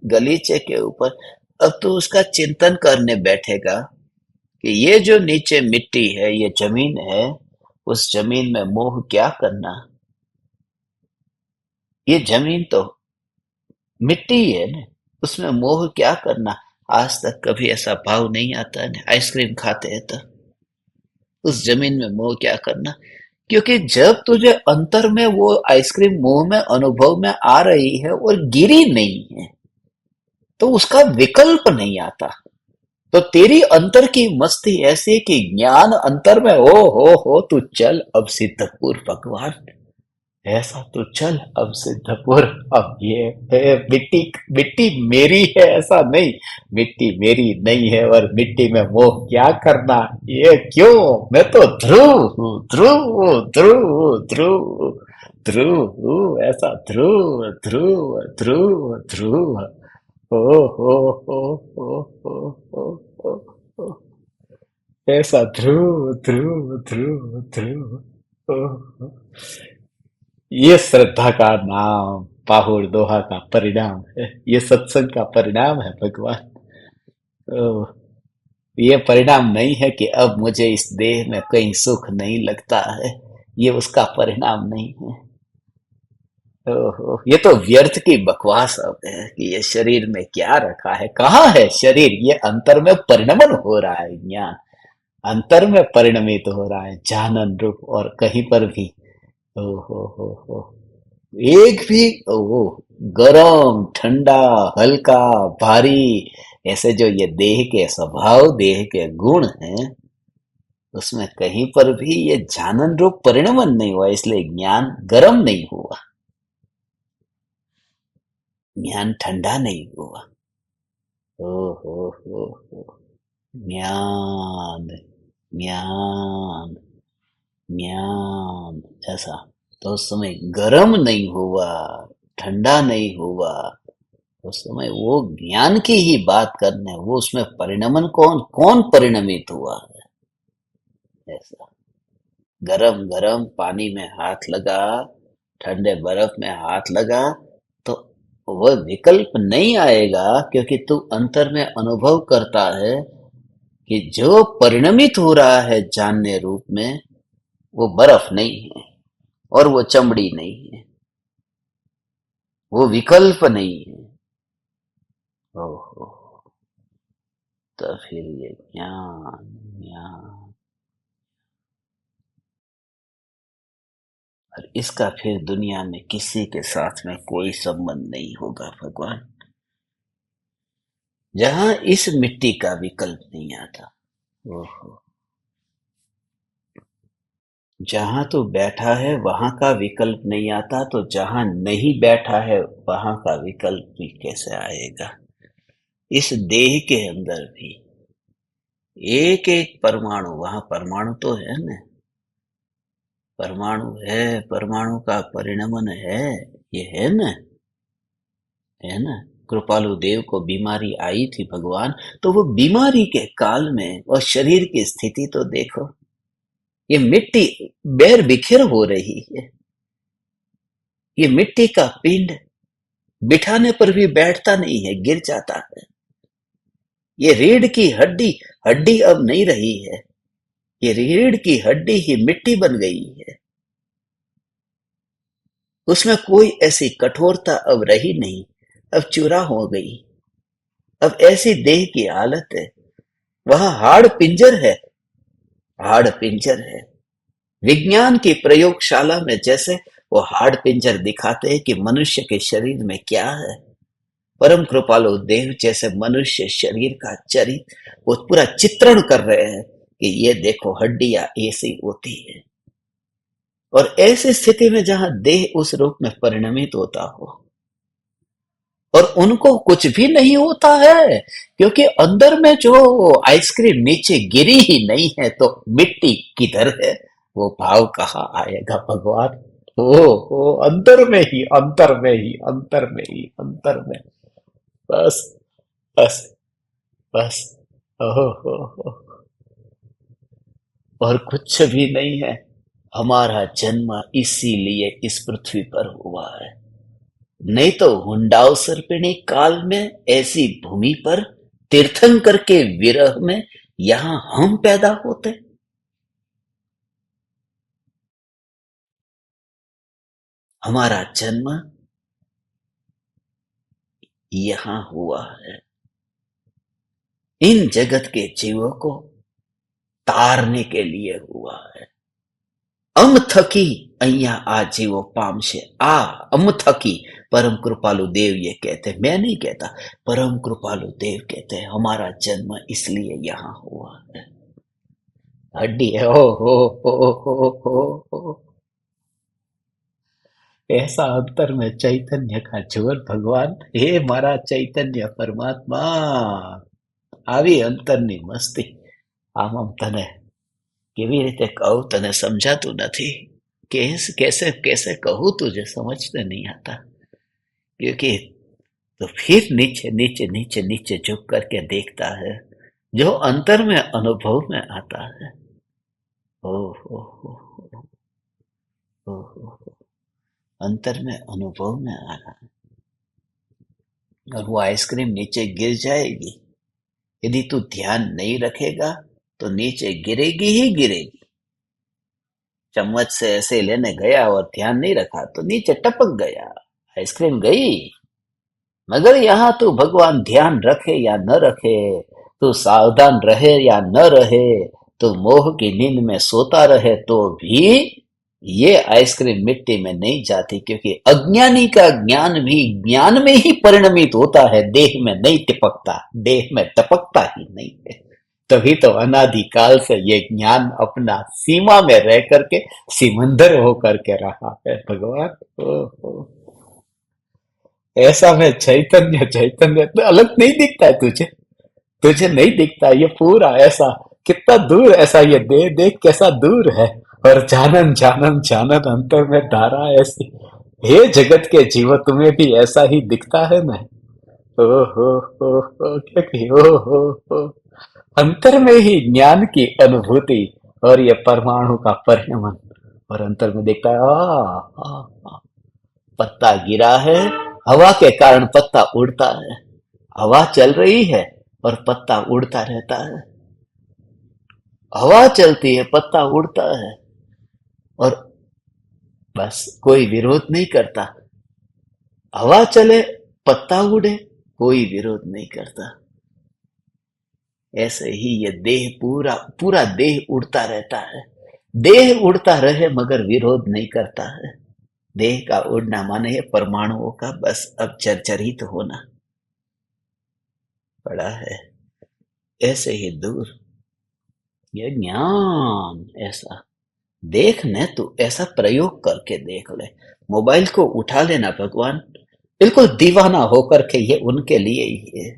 गलीचे के ऊपर, अब तू उसका चिंतन करने बैठेगा कि ये जो नीचे मिट्टी है, ये जमीन है, उस जमीन में मोह क्या करना? ये जमीन तो मिट्टी है ना, उसमें मोह क्या करना? आज तक कभी ऐसा भाव नहीं आता है, आइसक्रीम खाते हैं तो उस जमीन में मोह क्या करना? क्योंकि जब तुझे अंतर में वो आइसक्रीम मुंह में अनुभव में आ रही है और गिरी नहीं है, तो उसका विकल्प नहीं आता। तो तेरी अंतर की मस्ती ऐसी कि ज्ञान अंतर में, ओ हो, तू चल अब सिद्धपुर भगवान, ऐसा तो चल अब सिद्धपुर। अब ये है मिट्टी, मिट्टी मेरी है ऐसा नहीं, मिट्टी मेरी नहीं है और मिट्टी में मोह क्या करना? ये क्यों? मैं तो ध्रुव हूँ, ध्रुव ध्रुव ध्रुव। ध्रुव, ऐसा ध्रुव ध्रुव ध्रुव ध्रुव। हो हो हो हो हो हो हो हो। ऐसा ध्रुव ध्रुव ध्रुव ध्रुव। हो, हो। ये श्रद्धा का नाम, पाहुर दोहा का परिणाम है, ये सत्संग का परिणाम है भगवान। ओह, ये परिणाम नहीं है कि अब मुझे इस देह में कहीं सुख नहीं लगता है, ये उसका परिणाम नहीं है। ओहो, ये तो व्यर्थ की बकवास अब है कि ये शरीर में क्या रखा है, कहाँ है शरीर, ये अंतर में परिणमन हो रहा है, ज्ञान अंतर में परिणमित हो रहा है, जानन रूप, और कहीं पर भी हो एक भी ओ गरम ठंडा हल्का भारी, ऐसे जो ये देह के स्वभाव देह के गुण हैं, उसमें कहीं पर भी ये जानन रूप परिणमन नहीं हुआ, इसलिए ज्ञान गर्म नहीं हुआ, ज्ञान ठंडा नहीं हुआ। ओ हो ज्ञान ज्ञान ज्ञान, ऐसा तो उस समय गर्म नहीं हुआ, ठंडा नहीं हुआ, उस समय वो ज्ञान की ही बात करने, वो उसमें परिणमन कौन कौन परिणमित हुआ है, ऐसा गरम गरम पानी में हाथ लगा, ठंडे बर्फ में हाथ लगा, तो वह विकल्प नहीं आएगा, क्योंकि तू अंतर में अनुभव करता है कि जो परिणमित हो रहा है जानने रूप में, वो बर्फ नहीं है और वो चमड़ी नहीं है, वो विकल्प नहीं है। ओहो, तो फिर ये ज्ञान ज्ञान, और इसका फिर दुनिया में किसी के साथ में कोई संबंध नहीं होगा भगवान, जहां इस मिट्टी का विकल्प नहीं आता। ओहो, जहां तू बैठा है वहां का विकल्प नहीं आता, तो जहां नहीं बैठा है वहां का विकल्प भी कैसे आएगा। इस देह के अंदर भी एक एक परमाणु, वहां परमाणु तो है ना, परमाणु है, परमाणु का परिणमन है, ये है ना। कृपालु देव को बीमारी आई थी भगवान, तो वो बीमारी के काल में और शरीर की स्थिति तो देखो, ये मिट्टी बैर बिखेर हो रही है, ये मिट्टी का पिंड बिठाने पर भी बैठता नहीं है, गिर जाता है। ये रीढ़ की हड्डी, हड्डी अब नहीं रही है, ये रीढ़ की हड्डी ही मिट्टी बन गई है, उसमें कोई ऐसी कठोरता अब रही नहीं, अब चूरा हो गई। अब ऐसी देह की हालत है, वहां हाड़ पिंजर है, हाड़ पिंजर है। विज्ञान की प्रयोगशाला में जैसे वो हाड़ पिंजर दिखाते हैं कि मनुष्य के शरीर में क्या है, परम कृपालु देव जैसे मनुष्य शरीर का चरित्र वो पूरा चित्रण कर रहे हैं कि ये देखो हड्डियां ऐसी होती है। और ऐसी स्थिति में जहां देह उस रूप में परिणमित होता हो और उनको कुछ भी नहीं होता है, क्योंकि अंदर में जो आइसक्रीम नीचे गिरी ही नहीं है, तो मिट्टी किधर है, वो भाव कहाँ आएगा भगवान। ओ अंतर में ही अंतर में ही अंतर में ही अंतर में, बस बस बस, ओहो हो, और कुछ भी नहीं है। हमारा जन्म इसीलिए इस पृथ्वी पर हुआ है, नहीं तो हुंडाओ सर्पिणी काल में ऐसी भूमि पर तीर्थंकर के विरह में यहां हम पैदा होते। हमारा जन्म यहां हुआ है, इन जगत के जीवों को तारने के लिए हुआ है। अम थकी अइया आ जीवो पामशे आ, अम थकी, परम कृपालु देव ये कहते, मैं नहीं कहता, परम कृपालु देव कहते हैं हमारा जन्म इसलिए यहाँ हुआ है। हड्डी है, हो ऐसा अंतर में चैतन्य का जोर भगवान, हे मारा चैतन्य परमात्मा, આવી અંતરની મસ્તી, આમ તને કેવી રીતે કહું, તને સમજાતું નથી। कैसे कैसे कैसे कहूँ तुझे समझ में नहीं आता, क्योंकि तो फिर नीचे नीचे नीचे नीचे झुक करके देखता है जो अंतर में अनुभव में आता है। ओ हो हो हो हो हो, अंतर में अनुभव में आ रहा है, और वो आइसक्रीम नीचे गिर जाएगी। यदि तू ध्यान नहीं रखेगा तो नीचे गिरेगी ही गिरेगी। चम्मच से ऐसे लेने गया और ध्यान नहीं रखा तो नीचे टपक गया, आइसक्रीम गई। मगर यहाँ तू भगवान ध्यान रखे या न रखे, तू सावधान रहे या न रहे, तू मोह की नींद में सोता रहे तो भी ये आइसक्रीम मिट्टी में नहीं जाती, क्योंकि अज्ञानी का ज्ञान भी ज्ञान में ही परिणमित होता है, देह में नहीं टपकता, देह में टपकता ही नहीं है। तभी तो अनादिकाल से ये ज्ञान अपना सीमा में रह करके सिमंदर होकर के रहा है भगवान। ओ, ऐसा में चैतन्य चैतन्य तो अलग नहीं दिखता है तुझे, तुझे नहीं दिखता ये पूरा ऐसा, कितना दूर ऐसा ये दे देख कैसा दूर है। और जानन जानन जानन अंतर में धारा ऐसी, हे जगत के जीव तुम्हें भी ऐसा ही दिखता है ना। ओ हो क्योंकि हो अंतर में ही ज्ञान की अनुभूति, और ये परमाणु का परिणमन, और अंतर में देखता है आ, पत्ता गिरा है, हवा के कारण पत्ता उड़ता है, हवा चल रही है और पत्ता उड़ता रहता है, हवा चलती है पत्ता उड़ता है, और बस कोई विरोध नहीं करता। हवा चले पत्ता उड़े, कोई विरोध नहीं करता। ऐसे ही ये देह पूरा पूरा देह उड़ता रहता है, देह उड़ता रहे मगर विरोध नहीं करता है। देह का उड़ना माने है परमाणुओं का बस अब चरचरित होना पड़ा है। ऐसे ही दूर ये ज्ञान ऐसा देख न, तू ऐसा प्रयोग करके देख ले। मोबाइल को उठा लेना भगवान, बिल्कुल दीवाना होकर के, ये उनके लिए ही है,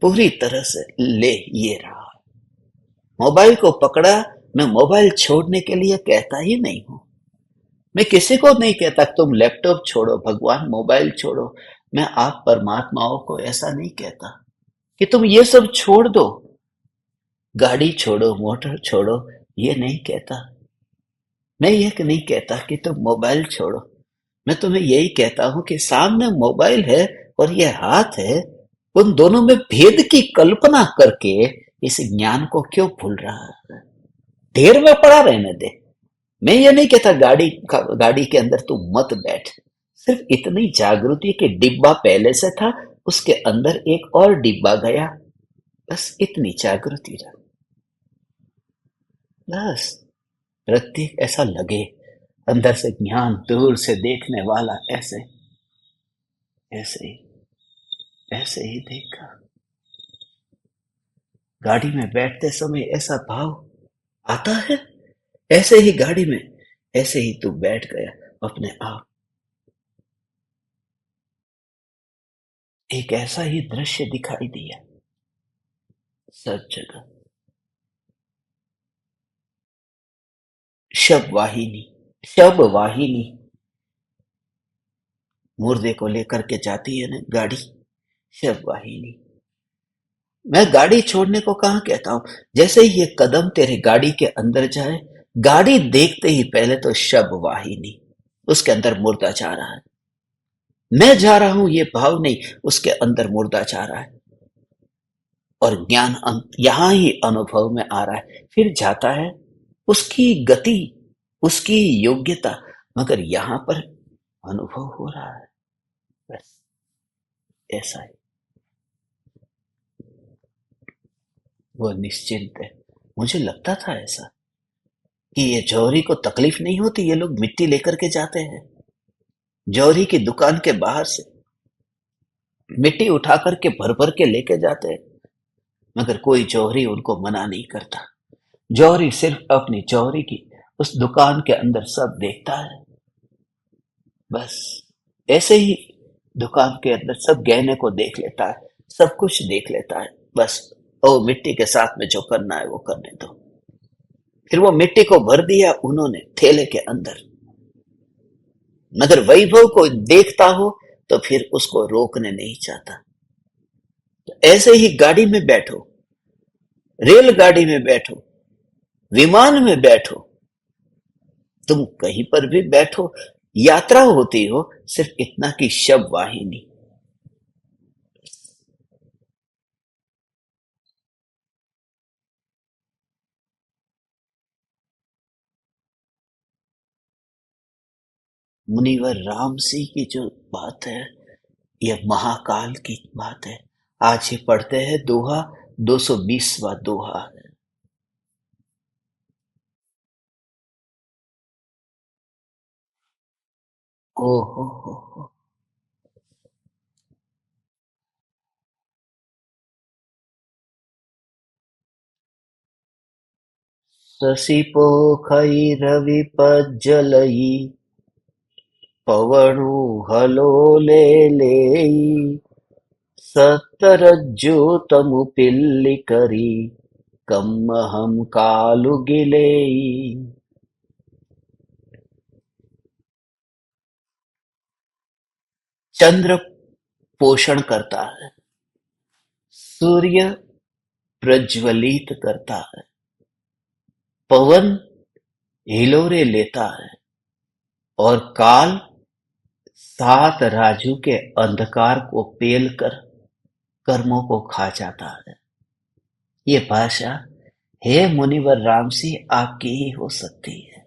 पूरी तरह से ले ये रहा। मोबाइल को पकड़ा, मैं मोबाइल छोड़ने के लिए कहता ही नहीं हूं। मैं किसी को नहीं कहता तुम लैपटॉप छोड़ो, भगवान मोबाइल छोड़ो। मैं आप परमात्माओं को ऐसा नहीं कहता कि तुम ये सब छोड़ दो, गाड़ी छोड़ो, मोटर छोड़ो, ये नहीं कहता। मैं ये नहीं कहता कि तुम मोबाइल छोड़ो। मैं तुम्हें यही कहता हूं कि सामने मोबाइल है और ये हाथ है, उन दोनों में भेद की कल्पना करके इस ज्ञान को क्यों भूल रहा है? ढेर में पड़ा रहने दे। मैं ये नहीं कहता गाड़ी के अंदर तू मत बैठ, सिर्फ इतनी जागृति कि डिब्बा पहले से था, उसके अंदर एक और डिब्बा गया, बस इतनी जागृति रह, बस प्रत्येक ऐसा लगे अंदर से ज्ञान, दूर से देखने वाला ऐसे ऐसे ऐसे ही देखा। गाड़ी में बैठते समय ऐसा भाव आता है, ऐसे ही गाड़ी में ऐसे ही तू बैठ गया अपने आप। एक ऐसा ही दृश्य दिखाई दिया सब जगह। शब वाहिनी मुर्दे को लेकर के जाती है ना गाड़ी, शब वाहिनी। मैं गाड़ी छोड़ने को कहाँ कहता हूं, जैसे ही ये कदम तेरे गाड़ी के अंदर जाए, गाड़ी देखते ही पहले तो शब वाहिनी, उसके अंदर मुर्दा जा रहा है। मैं जा रहा हूं ये भाव नहीं, उसके अंदर मुर्दा जा रहा है, और ज्ञान यहां ही अनुभव में आ रहा है, फिर जाता है उसकी गति, उसकी योग्यता, मगर यहां पर अनुभव हो रहा है, बस ऐसा ही। वो निश्चिंत है। मुझे लगता था ऐसा कि ये जौहरी को तकलीफ नहीं होती, ये लोग मिट्टी लेकर के जाते हैं, जौहरी की दुकान के बाहर से मिट्टी उठा करके भर भर के लेके जाते हैं, मगर कोई जौहरी उनको मना नहीं करता। जौहरी सिर्फ अपनी जौहरी की उस दुकान के अंदर सब देखता है, बस ऐसे ही दुकान के अंदर सब गहने को देख लेता है, सब कुछ देख लेता है, बस ओ मिट्टी के साथ में जो करना है वो करने दो। फिर वो मिट्टी को भर दिया उन्होंने थैले के अंदर, मगर वैभव को देखता हो तो फिर उसको रोकने नहीं चाहता। तो ऐसे ही गाड़ी में बैठो, रेलगाड़ी में बैठो, विमान में बैठो, तुम कहीं पर भी बैठो, यात्रा होती हो, सिर्फ इतना कि शव वाहिनी। मुनिवर राम सिंह की जो बात है, यह महाकाल की बात है। आज ही पढ़ते हैं दोहा, 220वां दोहा है। ओ हो। शशि पोखई रवि पज्जलई, पवनु हलोले लेई, सतरज्जु तमु पिल्ली करी, कम्महम कालु गिलेई। चंद्र पोषण करता है, सूर्य प्रज्वलित करता है, पवन हिलोरे लेता है, और काल सात राजू के अंधकार को पेल कर कर्मों को खा जाता है। ये भाषा हे मुनिवर राम सिंह आपकी ही हो सकती है।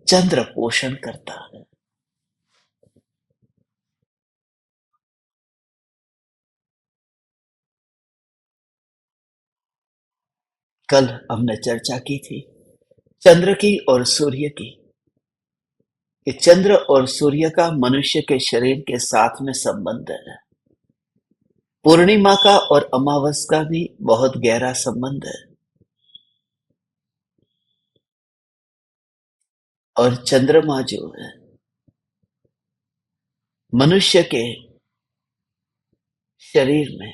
चंद्र पोषण करता है। कल हमने चर्चा की थी चंद्र की और सूर्य की, कि चंद्र और सूर्य का मनुष्य के शरीर के साथ में संबंध है। पूर्णिमा का और अमावस का भी बहुत गहरा संबंध है। और चंद्रमा जो है मनुष्य के शरीर में,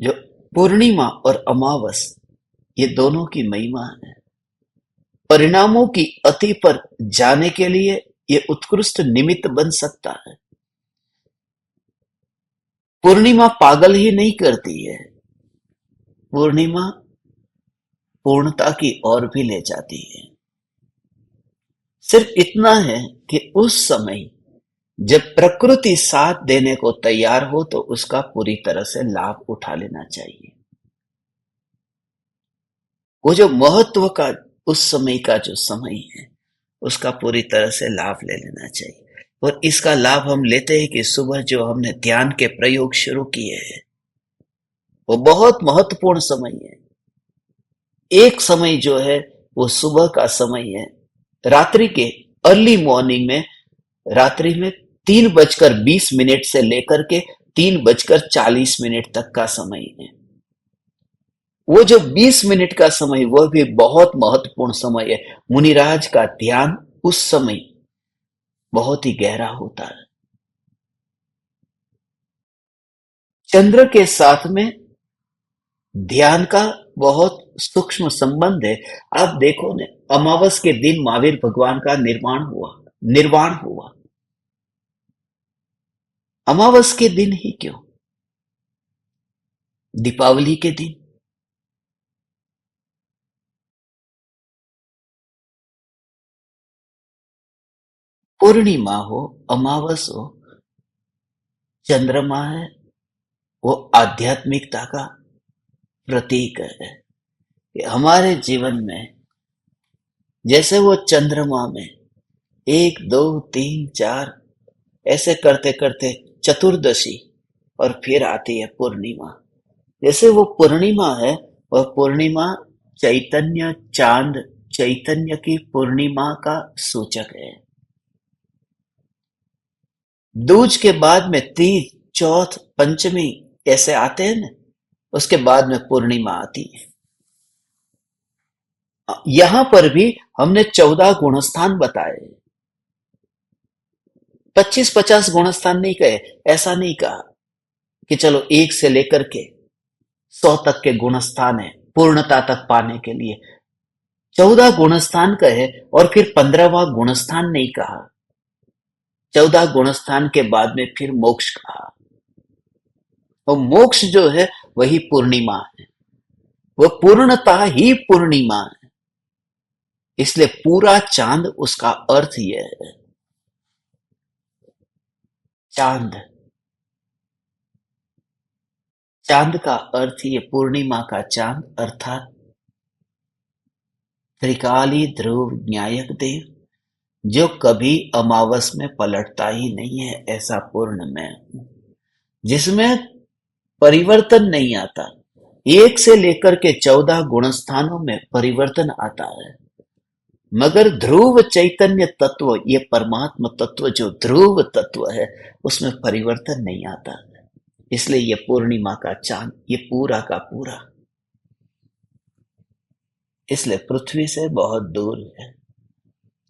जो पूर्णिमा और अमावस, ये दोनों की महिमा है। परिणामों की अति पर जाने के लिए ये उत्कृष्ट निमित्त बन सकता है। पूर्णिमा पागल ही नहीं करती है, पूर्णिमा पूर्णता की ओर भी ले जाती है। सिर्फ इतना है कि उस समय जब प्रकृति साथ देने को तैयार हो तो उसका पूरी तरह से लाभ उठा लेना चाहिए। वो जो महत्व का उस समय का जो समय है, उसका पूरी तरह से लाभ ले लेना चाहिए। और इसका लाभ हम लेते हैं कि सुबह जो हमने ध्यान के प्रयोग शुरू किए हैं, वो बहुत महत्वपूर्ण समय है। एक समय जो है वो सुबह का समय है, रात्रि के अर्ली मॉर्निंग में, रात्रि में 3:20 से लेकर के 3:40 तक का समय है। वो जो 20 का समय, वह भी बहुत महत्वपूर्ण समय है। मुनिराज का ध्यान उस समय बहुत ही गहरा होता है। चंद्र के साथ में ध्यान का बहुत सूक्ष्म संबंध है। आप देखो ने, अमावस के दिन महावीर भगवान का निर्वाण हुआ। अमावस के दिन ही क्यों? दीपावली के दिन, पूर्णिमा हो, अमावस हो, चंद्रमा है, वो आध्यात्मिकता का प्रतीक है। कि हमारे जीवन में जैसे वो चंद्रमा में 1 2 3 4 ऐसे करते करते चतुर्दशी, और फिर आती है पूर्णिमा। जैसे वो पूर्णिमा है, वह पूर्णिमा चैतन्य चांद, चैतन्य की पूर्णिमा का सूचक है। दूज के बाद में तीज, चौथ, पंचमी ऐसे आते हैं ना, उसके बाद में पूर्णिमा आती है। यहां पर भी हमने 14 गुणस्थान बताए, 25-50 गुणस्थान नहीं कहे, ऐसा नहीं कहा कि चलो 1 से लेकर के 100 तक के गुणस्थान है पूर्णता तक पाने के लिए। 14 गुणस्थान कहे और फिर 15वां गुणस्थान नहीं कहा। 14 गुणस्थान के बाद में फिर मोक्ष कहा। और मोक्ष जो है वही पूर्णिमा है, वह पूर्णता ही पूर्णिमा है। इसलिए पूरा चांद उसका अर्थ यह है। चांद, चांद का अर्थ ये पूर्णिमा का चांद अर्थात त्रिकाली ध्रुव न्यायक देव, जो कभी अमावस में पलटता ही नहीं है, ऐसा पूर्ण मैं हूं, जिसमें परिवर्तन नहीं आता। 1 से लेकर के 14 गुणस्थानों में परिवर्तन आता है, मगर ध्रुव चैतन्य तत्व, ये परमात्मा तत्व जो ध्रुव तत्व है, उसमें परिवर्तन नहीं आता। इसलिए ये पूर्णिमा का चांद, ये पूरा का पूरा, इसलिए पृथ्वी से बहुत दूर है।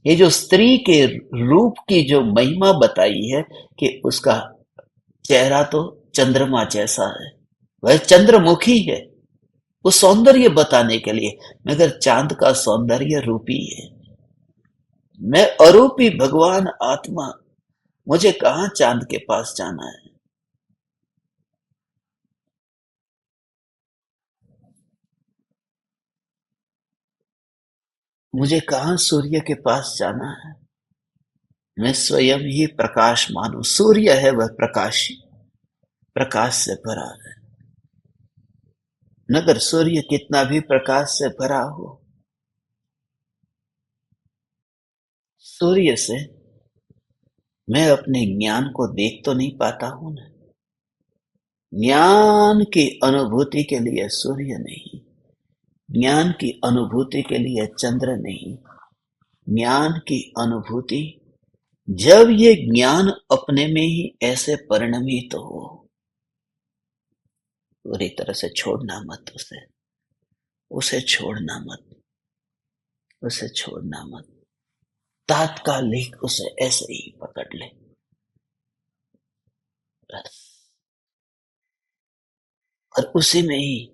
ये जो स्त्री के रूप की जो महिमा बताई है कि उसका चेहरा तो चंद्रमा जैसा है, वह चंद्रमुखी है, वो सौंदर्य बताने के लिए, मगर चांद का सौंदर्य रूपी है। मैं अरूपी भगवान आत्मा, मुझे कहां चांद के पास जाना है। मुझे कहां सूर्य के पास जाना है। मैं स्वयं ही प्रकाशमान हूं। सूर्य है वह प्रकाशी, प्रकाश से भरा है, मगर सूर्य कितना भी प्रकाश से भरा हो, सूर्य से मैं अपने ज्ञान को देख तो नहीं पाता हूं ना। ज्ञान की अनुभूति के लिए सूर्य नहीं, ज्ञान की अनुभूति के लिए चंद्र नहीं। ज्ञान की अनुभूति जब ये ज्ञान अपने में ही ऐसे परिणमित हो, पूरी तरह से छोड़ना मत उसे, उसे छोड़ना मत, उसे छोड़ना मत, तात्कालिक उसे ऐसे ही पकड़ ले बस। और उसी में ही,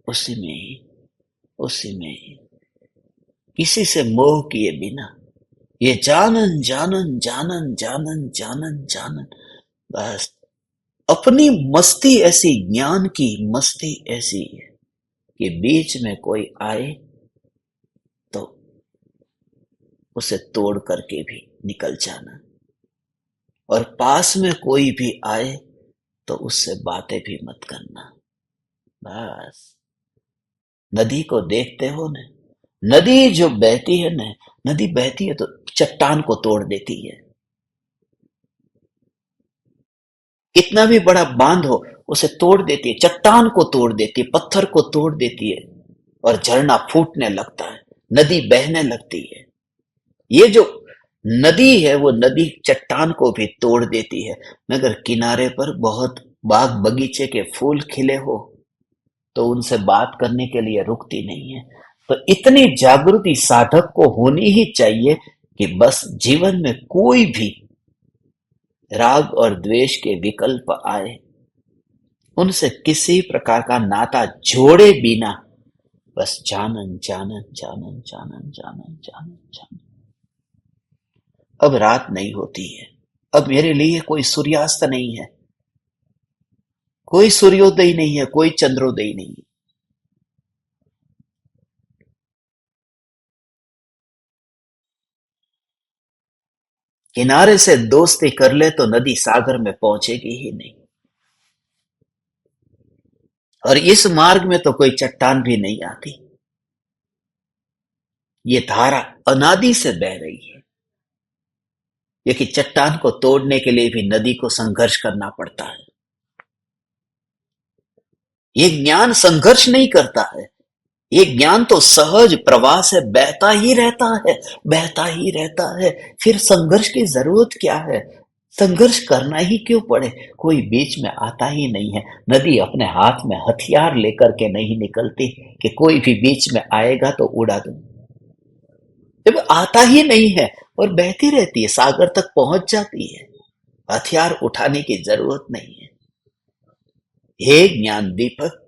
उसी में ही, उसी में ही, किसी से मोह किए बिना, ये जानन जानन जानन जानन जानन जानन, बस अपनी मस्ती ऐसी, ज्ञान की मस्ती ऐसी है कि बीच में कोई आए तो उसे तोड़ करके भी निकल जाना, और पास में कोई भी आए तो उससे बातें भी मत करना। बस नदी को देखते हो ना, नदी जो बहती है ना, नदी बहती है तो चट्टान को तोड़ देती है। कितना भी बड़ा बांध हो उसे तोड़ देती है, चट्टान को तोड़ देती है, पत्थर को तोड़ देती है, और झरना फूटने लगता है, नदी बहने लगती है। ये जो नदी है वो नदी चट्टान को भी तोड़ देती है, मगर किनारे पर बहुत बाग बगीचे के फूल खिले हो तो उनसे बात करने के लिए रुकती नहीं है। तो इतनी जागृति साधक को होनी ही चाहिए कि बस जीवन में कोई भी राग और द्वेष के विकल्प आए, उनसे किसी प्रकार का नाता जोड़े बिना बस जानन जानन जानन जानन जानन जानन जानन। अब रात नहीं होती है, अब मेरे लिए कोई सूर्यास्त नहीं है, कोई सूर्योदय नहीं है, कोई चंद्रोदय नहीं है। किनारे से दोस्ती कर ले तो नदी सागर में पहुंचेगी ही नहीं। और इस मार्ग में तो कोई चट्टान भी नहीं आती, ये धारा अनादि से बह रही है। ये कि चट्टान को तोड़ने के लिए भी नदी को संघर्ष करना पड़ता है। ये ज्ञान संघर्ष नहीं करता है, ये ज्ञान तो सहज प्रवाह से बहता ही रहता है, बहता ही रहता है। फिर संघर्ष की जरूरत क्या है, संघर्ष करना ही क्यों पड़े, कोई बीच में आता ही नहीं है। नदी अपने हाथ में हथियार लेकर के नहीं निकलती कि कोई भी बीच में आएगा तो उड़ा दूं। जब आता ही नहीं है और बहती रहती है, सागर तक पहुंच जाती है, हथियार उठाने की जरूरत नहीं है। हे ज्ञान दीपक,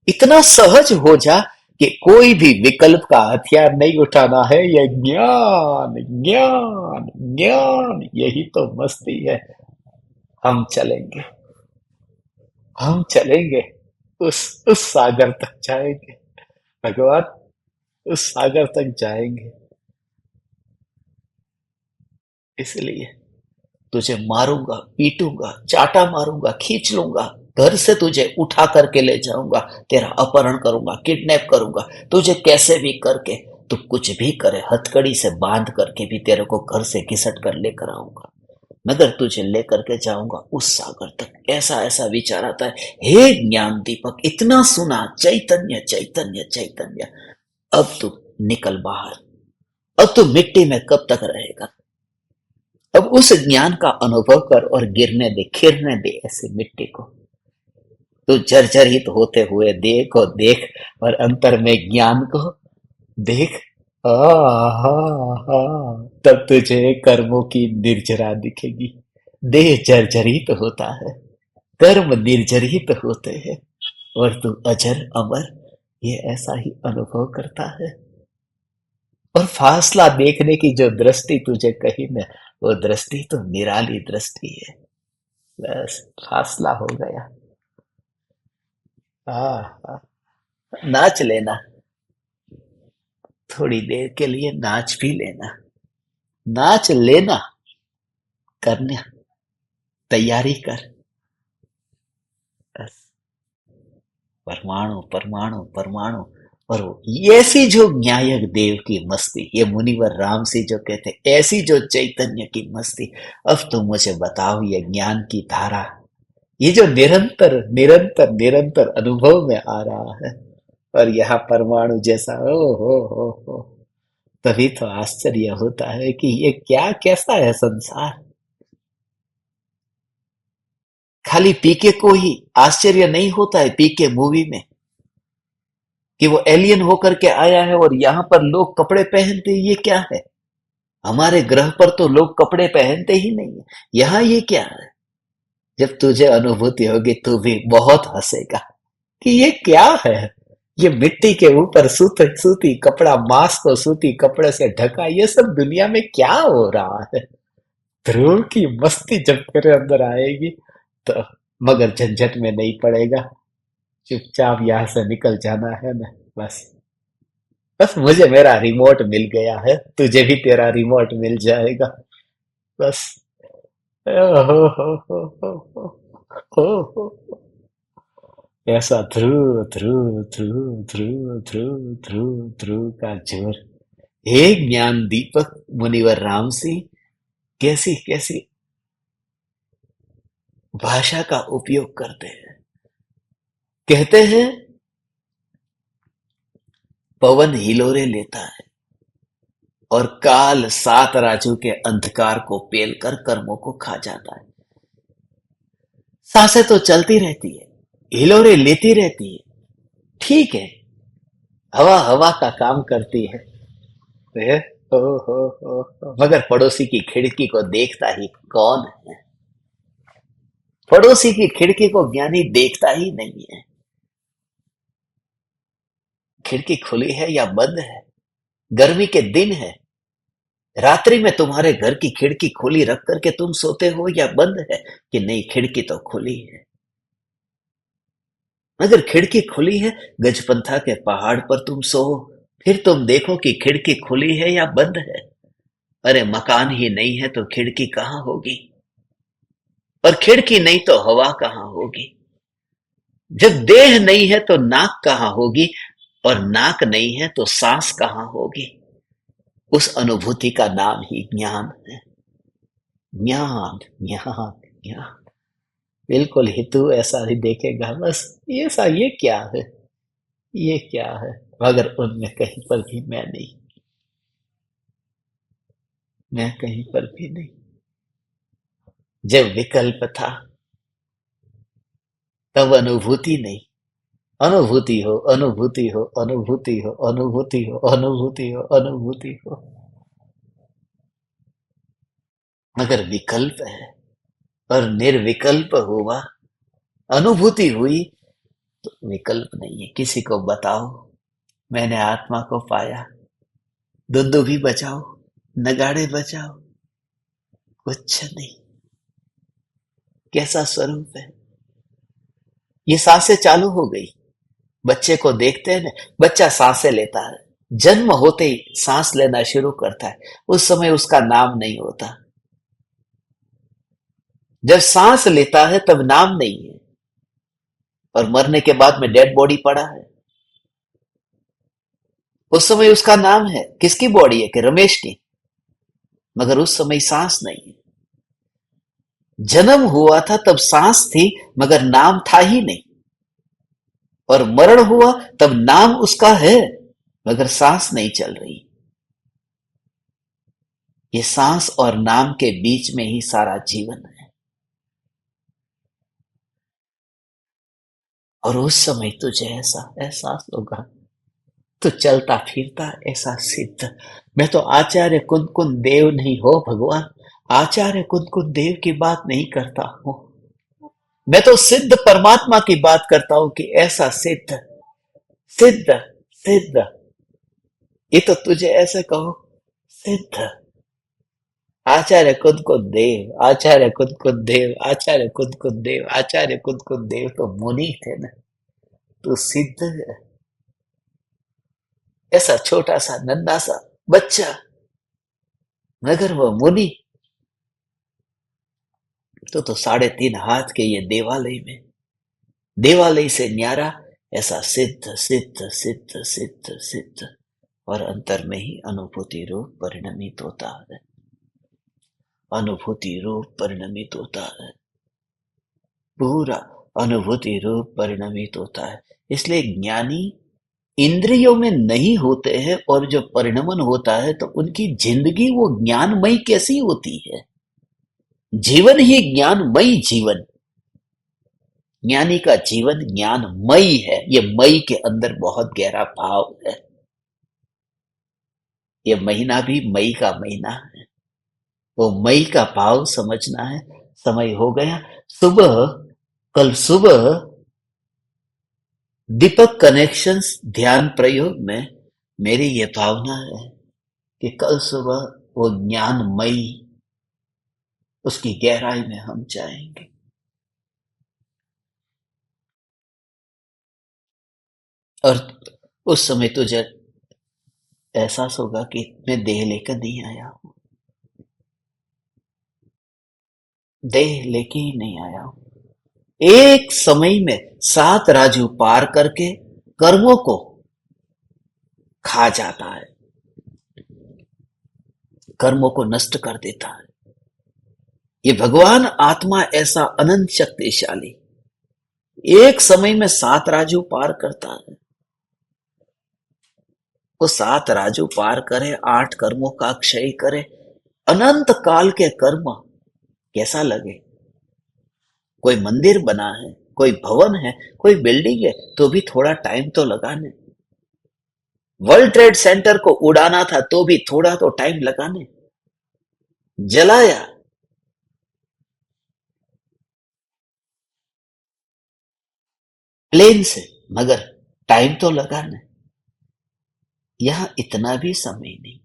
इतना सहज हो जा कि कोई भी विकल्प का हथियार नहीं उठाना है। ये ज्ञान ज्ञान ज्ञान, यही तो मस्ती है। हम चलेंगे, हम चलेंगे, उस सागर तक जाएंगे भगवान, उस सागर तक जाएंगे। इसलिए तुझे मारूंगा, पीटूंगा, चाटा मारूंगा, खींच लूंगा, घर से तुझे उठा करके ले जाऊंगा, तेरा अपहरण करूंगा, किडनैप करूंगा, तुझे कैसे भी करके, तू कुछ भी करे, हथकड़ी से बांध करके भी तेरे को घर से घिसट कर लेकर आऊंगा, मगर तुझे लेकर के जाऊंगा उस सागर तक। ऐसा ऐसा विचार आता है। हे ज्ञान दीपक, इतना सुना, चैतन्य चैतन्य चैतन्य, अब तू निकल बाहर। अब तू मिट्टी में कब तक रहेगा? अब उस ज्ञान का अनुभव कर और गिरने दे, खिरने दे ऐसी मिट्टी को। तू जर्जरित होते हुए देख और देख, और अंतर में ज्ञान को देख। आ, हा, हा, तब तुझे कर्मों की निर्जरा दिखेगी। देह जर्जरित होता है, कर्म निर्जरित होते हैं, और तू अजर अमर, ये ऐसा ही अनुभव करता है। और फासला देखने की जो दृष्टि तुझे कही न, वो दृष्टि तो निराली दृष्टि है। बस फासला हो गया। हाँ, नाच लेना, थोड़ी देर के लिए नाच भी लेना, नाच लेना, करना, तैयारी कर। बस परमाणु परमाणु परमाणु, और वो ऐसी जो न्यायक देव की मस्ती, ये मुनिवर राम से जो कहते, ऐसी जो चैतन्य की मस्ती, अब तुम मुझे बताओ, ये ज्ञान की धारा, ये जो निरंतर निरंतर निरंतर अनुभव में आ रहा है, और यहाँ परमाणु जैसा, हो, तभी तो आश्चर्य होता है कि ये क्या, कैसा है संसार। खाली पीके को ही आश्चर्य नहीं होता है, पीके मूवी में, कि वो एलियन होकर के आया है और यहाँ पर लोग कपड़े पहनते, ये क्या है? हमारे ग्रह पर तो लोग कपड़े पहनते ही नहीं है, यहाँ ये क्या है? जब तुझे अनुभूति होगी, तू भी बहुत हंसेगा कि ये क्या है। ये मिट्टी के ऊपर सूती कपड़ा, मांस को सूती कपड़े से ढका, ये सब दुनिया में क्या हो रहा है। ध्रुव की मस्ती जब तेरे अंदर आएगी तो, मगर झंझट में नहीं पड़ेगा, चुपचाप यहाँ से निकल जाना है ना। बस, बस मुझे मेरा रिमोट मिल गया है, तुझे भी तेरा रिमोट मिल जाएगा। बस हो, ऐसा ध्रुव ध्रुव ध्रुव ध्रुव ध्रुव ध्रुव ध्रुव का जोर। हे ज्ञान दीपक मुनिवर राम सिंह, कैसी कैसी भाषा का उपयोग करते हैं। कहते हैं पवन हिलोरे लेता है और काल सात राजू के अंधकार को पेल कर कर्मों को खा जाता है। सांसें तो चलती रहती है, हिलोरे लेती रहती है, ठीक है, हवा हवा का काम करती है। ए, मगर पड़ोसी की खिड़की को देखता ही कौन है? पड़ोसी की खिड़की को ज्ञानी देखता ही नहीं है। खिड़की खुली है या बंद है, गर्मी के दिन है, रात्रि में तुम्हारे घर की खिड़की खुली रख करके तुम सोते हो या बंद है? कि नहीं, खिड़की तो खुली है। अगर खिड़की खुली है, गजपंथा के पहाड़ पर तुम सो, फिर तुम देखो कि खिड़की खुली है या बंद है। अरे मकान ही नहीं है तो खिड़की कहाँ होगी, और खिड़की नहीं तो हवा कहाँ होगी। जब देह नहीं है तो नाक कहाँ होगी, और नाक नहीं है तो सांस कहाँ होगी। उस अनुभूति का नाम ही ज्ञान है। ज्ञान ज्ञान ज्ञान, बिल्कुल ही तू ऐसा ही देखेगा, बस ये सा, ये क्या है, ये क्या है, मगर उनमें कहीं पर भी मैं नहीं, मैं कहीं पर भी नहीं। जब विकल्प था तब अनुभूति नहीं, अनुभूति हो, अनुभूति हो, अनुभूति हो, अनुभूति हो, अनुभूति हो, अनुभूति हो, मगर विकल्प है और निर्विकल्प हुआ अनुभूति हुई तो विकल्प नहीं है। किसी को बताओ मैंने आत्मा को पाया, दुंदुभी बजाओ, नगाड़े बजाओ, कुछ नहीं। कैसा स्वरूप है। ये सांसें चालू हो गई। बच्चे को देखते हैं ना, बच्चा सांसें लेता है, जन्म होते ही सांस लेना शुरू करता है। उस समय उसका नाम नहीं होता। जब सांस लेता है तब नाम नहीं है, और मरने के बाद में डेड बॉडी पड़ा है। उस समय उसका नाम है। किसकी बॉडी है? कि रमेश की। मगर उस समय सांस नहीं है। जन्म हुआ था तब सांस थी, मगर नाम था ही नहीं। और मरण हुआ तब नाम उसका है, मगर सांस नहीं चल रही। ये सांस और नाम के बीच में ही सारा जीवन है। और उस समय तुझे ऐसा एहसास होगा, तो चलता फिरता ऐसा सिद्ध। मैं तो आचार्य कुंद कुंद देव नहीं हो भगवान, आचार्य कुंद कुंद देव की बात नहीं करता हूं। मैं तो सिद्ध परमात्मा की बात करता हूं कि ऐसा सिद्ध सिद्ध सिद्ध। ये तो तुझे ऐसे कहो सिद्ध। आचार्य कुंद कुंद देव, आचार्य कुंद कुंद देव, आचार्य कुंद कुंद देव, आचार्य कुंद कुंद देव तो मुनि थे ना। तो सिद्ध है। ऐसा छोटा सा नन्हा सा बच्चा, मगर वो मुनि। तो 3.5 हाथ के ये देवालय में, देवालय से न्यारा ऐसा सिद्ध सिद्ध सिद्ध सिद्ध सिद्ध, और अंतर में ही अनुभूति रूप परिणमित होता है। अनुभूति रूप परिणमित होता है। पूरा अनुभूति रूप परिणमित होता है। इसलिए ज्ञानी इंद्रियों में नहीं होते हैं, और जो परिणमन होता है तो उनकी जिंदगी वो ज्ञानमयी कैसी होती है। जीवन ही ज्ञानमयी जीवन। ज्ञानी का जीवन ज्ञानमयी है। ये मई के अंदर बहुत गहरा भाव है। ये महीना भी मई का महीना है। वो मई का भाव समझना है। समय हो गया। सुबह, कल सुबह दीपक कनेक्शंस ध्यान प्रयोग में मेरी ये भावना है कि कल सुबह वो ज्ञानमयी, उसकी गहराई में हम जाएंगे। और उस समय तुझे एहसास होगा कि मैं देह लेकर नहीं आया हूं। देह लेके ही नहीं आया हूं। एक समय में 7 राजू पार करके कर्मों को खा जाता है, कर्मों को नष्ट कर देता है। ये भगवान आत्मा ऐसा अनंत शक्तिशाली एक समय में 7 राजू पार करता है। वो 7 राजू पार करे, 8 कर्मों का क्षय करे, अनंत काल के कर्म कैसा लगे। कोई मंदिर बना है, कोई भवन है, कोई बिल्डिंग है, तो भी थोड़ा टाइम तो लगाने। वर्ल्ड ट्रेड सेंटर को उड़ाना था तो भी थोड़ा तो टाइम लगाने। जलाया, प्लेन से, मगर टाइम तो लगाने। यहां इतना भी समय नहीं।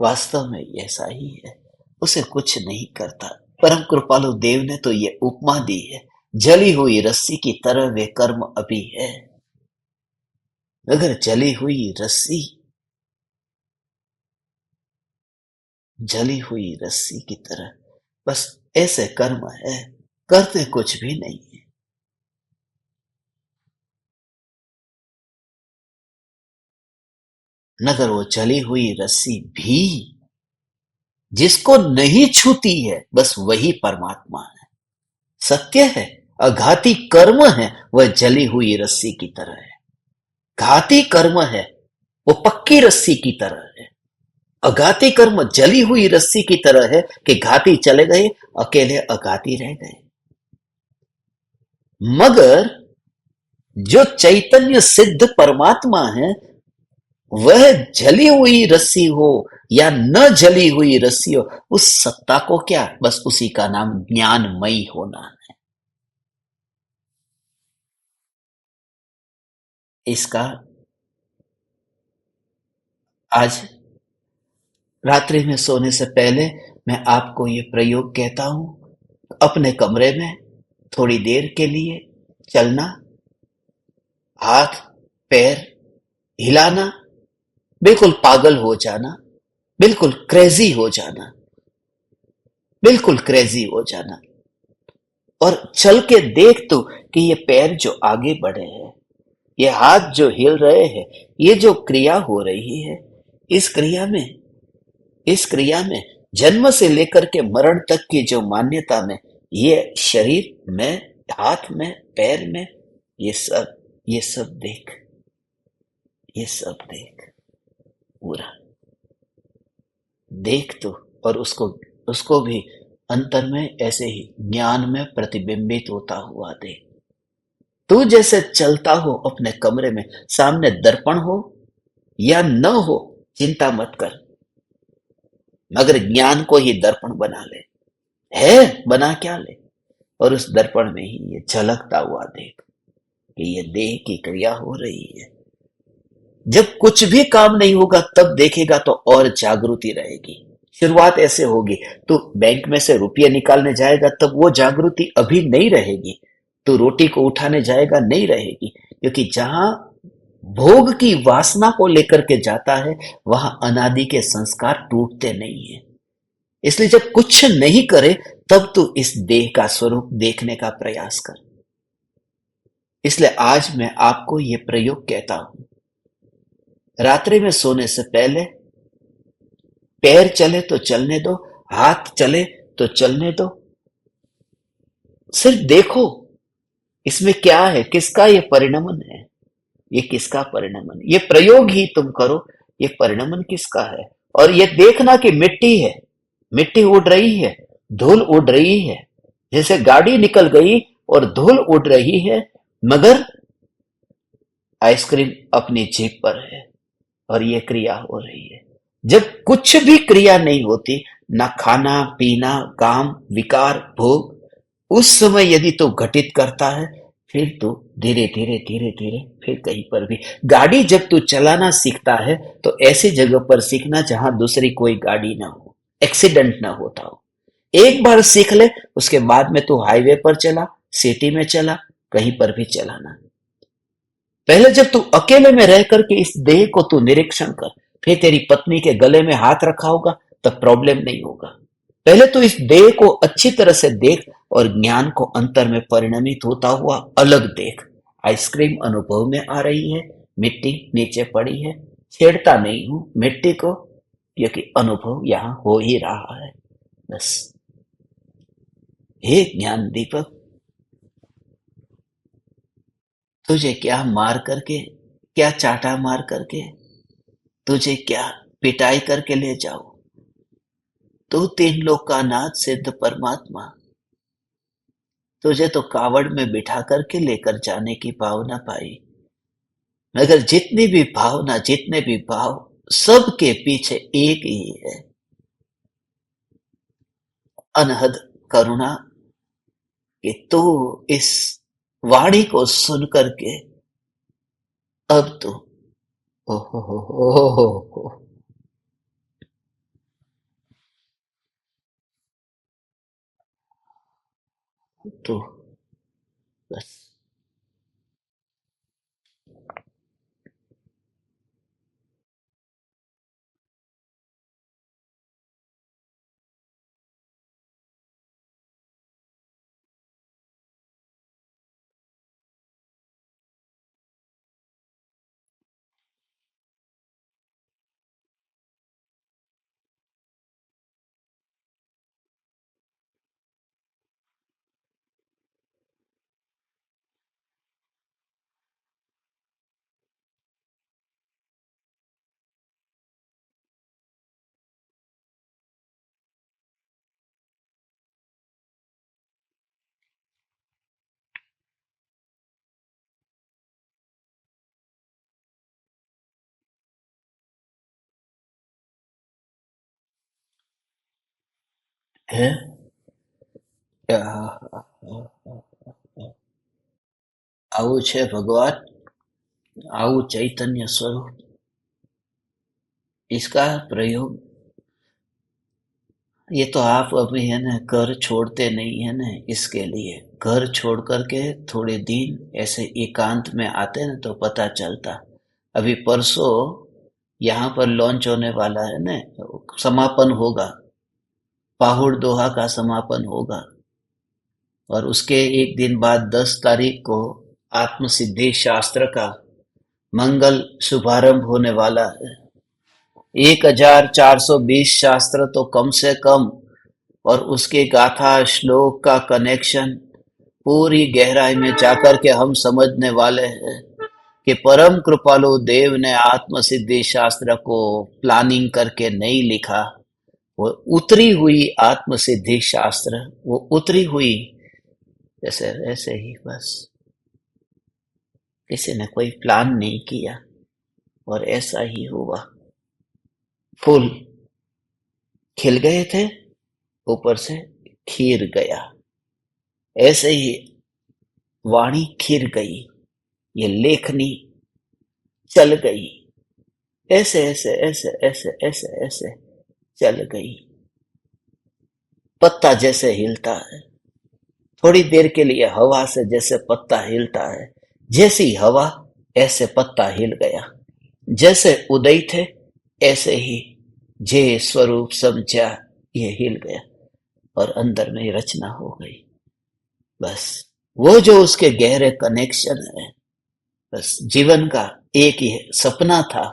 वास्तव में ऐसा ही है। उसे कुछ नहीं करता। परम कृपालु देव ने तो ये उपमा दी है, जली हुई रस्सी की तरह वे कर्म अभी है। अगर जली हुई रस्सी, जली हुई रस्सी की तरह बस ऐसे कर्म है, करते कुछ भी नहीं है। मगर वो जली हुई रस्सी भी जिसको नहीं छूती है, बस वही परमात्मा है। सत्य है, अघाती कर्म है, वह जली हुई रस्सी की तरह है। घाती कर्म है, वो पक्की रस्सी की तरह है। अघाती कर्म जली हुई रस्सी की तरह है कि घाती चले गए, अकेले अघाती रह गए। मगर जो चैतन्य सिद्ध परमात्मा है, वह जली हुई रस्सी हो या न जली हुई रस्सी हो, उस सत्ता को क्या, बस उसी का नाम ज्ञानमयी होना है। इसका आज रात्रि में सोने से पहले मैं आपको ये प्रयोग कहता हूँ। अपने कमरे में थोड़ी देर के लिए चलना, हाथ पैर हिलाना, बिल्कुल पागल हो जाना, बिल्कुल क्रेजी हो जाना, बिल्कुल क्रेजी हो जाना, और चल के देख तू कि ये पैर जो आगे बढ़े हैं, ये हाथ जो हिल रहे हैं, ये जो क्रिया हो रही है, इस क्रिया में इस क्रिया में जन्म से लेकर के मरण तक की जो मान्यता में, ये शरीर में, हाथ में, पैर में, ये सब देख, ये सब देख, पूरा देख तू। और उसको उसको भी अंतर में ऐसे ही ज्ञान में प्रतिबिंबित होता हुआ देख। तू जैसे चलता हो अपने कमरे में, सामने दर्पण हो या न हो, चिंता मत कर, मगर ज्ञान को ही दर्पण बना ले। है, बना क्या ले, और उस दर्पण में ही ये झलकता हुआ देख कि ये देह की क्रिया हो रही है। जब कुछ भी काम नहीं होगा तब देखेगा तो और जागृति रहेगी। शुरुआत ऐसे होगी, तो बैंक में से रुपये निकालने जाएगा तब वो जागृति अभी नहीं रहेगी। तो रोटी को उठाने जाएगा, नहीं रहेगी, क्योंकि जहां भोग की वासना को लेकर के जाता है, वहां अनादि के संस्कार टूटते नहीं है। इसलिए जब कुछ नहीं करे तब तू इस देह का स्वरूप देखने का प्रयास कर। इसलिए आज मैं आपको ये प्रयोग कहता हूं। रात्रि में सोने से पहले पैर चले तो चलने दो, हाथ चले तो चलने दो, सिर्फ देखो इसमें क्या है, किसका ये परिणमन है, ये किसका परिणमन, ये प्रयोग ही तुम करो, ये परिणमन किसका है। और ये देखना कि मिट्टी है, मिट्टी उड़ रही है, धूल उड़ रही है, जैसे गाड़ी निकल गई और धूल उड़ रही है, मगर आइसक्रीम अपनी जीभ पर है और ये क्रिया हो रही है। जब कुछ भी क्रिया नहीं होती, ना खाना पीना, काम विकार भोग, उस समय यदि तो घटित करता है, फिर तो धीरे धीरे धीरे धीरे फिर कहीं पर भी। गाड़ी जब तू चलाना सीखता है तो ऐसी जगह पर सीखना जहां दूसरी कोई गाड़ी ना हो, एक्सीडेंट ना होता हो। एक बार सीख ले, उसके बाद में तू हाईवे पर चला, सिटी में चला, कहीं पर भी चलाना। पहले जब तू अकेले में रह करके इस देह को तू निरीक्षण कर, फिर तेरी पत्नी के गले में हाथ रखा होगा तब प्रॉब्लम नहीं होगा। पहले तो इस देह को अच्छी तरह से देख और ज्ञान को अंतर में परिणमित होता हुआ अलग देख। आइसक्रीम अनुभव में आ रही है, मिट्टी नीचे पड़ी है, छेड़ता नहीं हूं मिट्टी को, क्योंकि अनुभव यहां हो ही रहा है। बस, हे ज्ञान दीपक, तुझे क्या मार करके, क्या चाटा मार करके, तुझे क्या पिटाई करके ले जाओ, तू तीन लोक का नाथ सिद्ध परमात्मा, तुझे तो कावड़ में बिठा करके लेकर जाने की भावना पाई। मगर जितनी भी भावना, जितने भी भाव, सबके पीछे एक ही है, अनहद करुणा, कि तू इस वाणी को सुन करके अब तो हो तो बस है क्या? આવું છે ભગવાન, आऊ चैतन्य स्वरूप, इसका प्रयोग ये तो आप अभी है ना घर छोड़ते नहीं है ना, इसके लिए घर छोड़ करके थोड़े दिन ऐसे एकांत में आते ना तो पता चलता। अभी परसों यहाँ पर लॉन्च होने वाला है ना, समापन होगा, पाहुड़ दोहा का समापन होगा, और उसके एक दिन बाद 10 तारीख को आत्मसिद्धि शास्त्र का मंगल शुभारंभ होने वाला है। 1420 शास्त्र तो कम से कम, और उसके गाथा श्लोक का कनेक्शन पूरी गहराई में जाकर के हम समझने वाले हैं कि परम कृपालु देव ने आत्म सिद्धि शास्त्र को प्लानिंग करके नहीं लिखा। वो उतरी हुई आत्म सिद्धि शास्त्र, वो उतरी हुई जैसे वैसे ही, बस किसी ने कोई प्लान नहीं किया और ऐसा ही हुआ। फूल खिल गए थे, ऊपर से खीर गया, ऐसे ही वाणी खिर गई, ये लेखनी चल गई, ऐसे ऐसे ऐसे ऐसे ऐसे ऐसे चल गई। पत्ता जैसे हिलता है, थोड़ी देर के लिए हवा से जैसे पत्ता हिलता है, जैसी हवा ऐसे पत्ता हिल गया। जैसे उदय थे ऐसे ही जे स्वरूप समझा, ये हिल गया और अंदर में रचना हो गई। बस वो जो उसके गहरे कनेक्शन है, बस जीवन का एक ही सपना था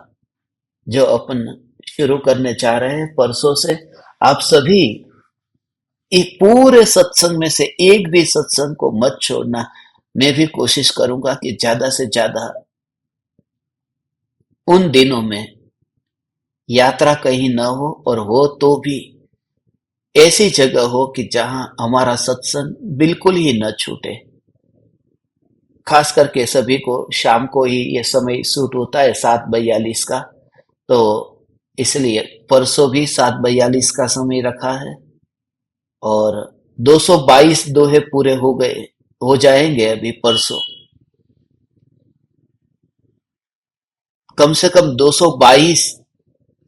जो अपन शुरू करने चाह रहे हैं परसों से। आप सभी एक पूरे सत्संग में से एक भी सत्संग को मत छोड़ना। मैं भी कोशिश करूंगा कि ज्यादा से ज्यादा उन दिनों में यात्रा कहीं न हो, और हो तो भी ऐसी जगह हो कि जहां हमारा सत्संग बिल्कुल ही न छूटे। खास करके सभी को शाम को ही ये समय सूट होता है, 7:42 का, तो इसलिए परसों भी 7:42 का समय रखा है, और 222 दोहे पूरे हो जाएंगे अभी परसों। कम से कम 222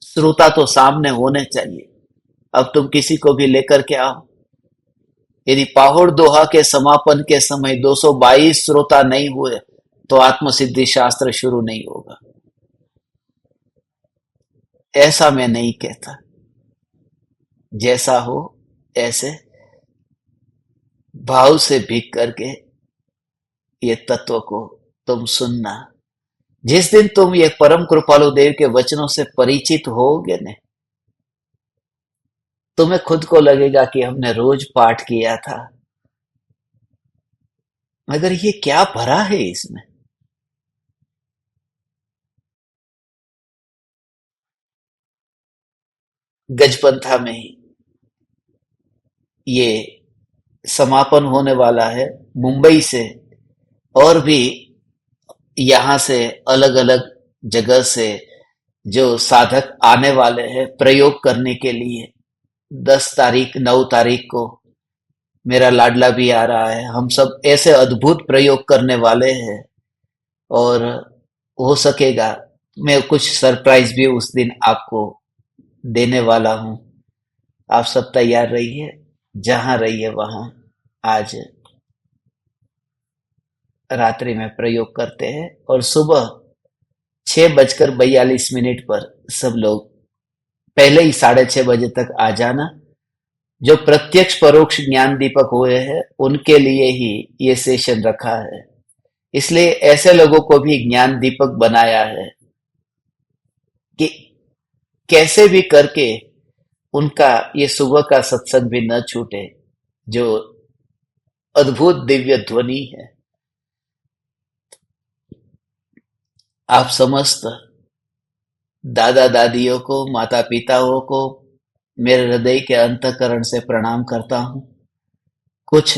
श्रोता तो सामने होने चाहिए। अब तुम किसी को भी लेकर के आओ, यदि पाहुड़ दोहा के समापन के समय 222 श्रोता नहीं हुए तो आत्मसिद्धि शास्त्र शुरू नहीं होगा। ऐसा मैं नहीं कहता, जैसा हो ऐसे भाव से भीग करके ये तत्व को तुम सुनना। जिस दिन तुम ये परम कृपालु देव के वचनों से परिचित होगे न, तुम्हें खुद को लगेगा कि हमने रोज पाठ किया था, मगर ये क्या भरा है इसमें। गजपंथा में ही ये समापन होने वाला है। मुंबई से और भी यहाँ से अलग अलग जगह से जो साधक आने वाले हैं प्रयोग करने के लिए। 10 तारीख 9 तारीख को मेरा लाडला भी आ रहा है। हम सब ऐसे अद्भुत प्रयोग करने वाले हैं, और हो सकेगा मैं कुछ सरप्राइज भी उस दिन आपको देने वाला हूँ। आप सब तैयार रहिए, जहां रहिए वहां। आज रात्रि में प्रयोग करते हैं, और सुबह 6:42 पर सब लोग पहले ही 6:30 तक आ जाना। जो प्रत्यक्ष परोक्ष ज्ञान दीपक हुए हैं उनके लिए ही ये सेशन रखा है, इसलिए ऐसे लोगों को भी ज्ञान दीपक बनाया है कि कैसे भी करके उनका ये सुबह का सत्संग भी न छूटे, जो अद्भुत दिव्य ध्वनि है। आप समस्त दादा दादियों को, माता पिताओं को मेरे हृदय के अंतःकरण से प्रणाम करता हूँ। कुछ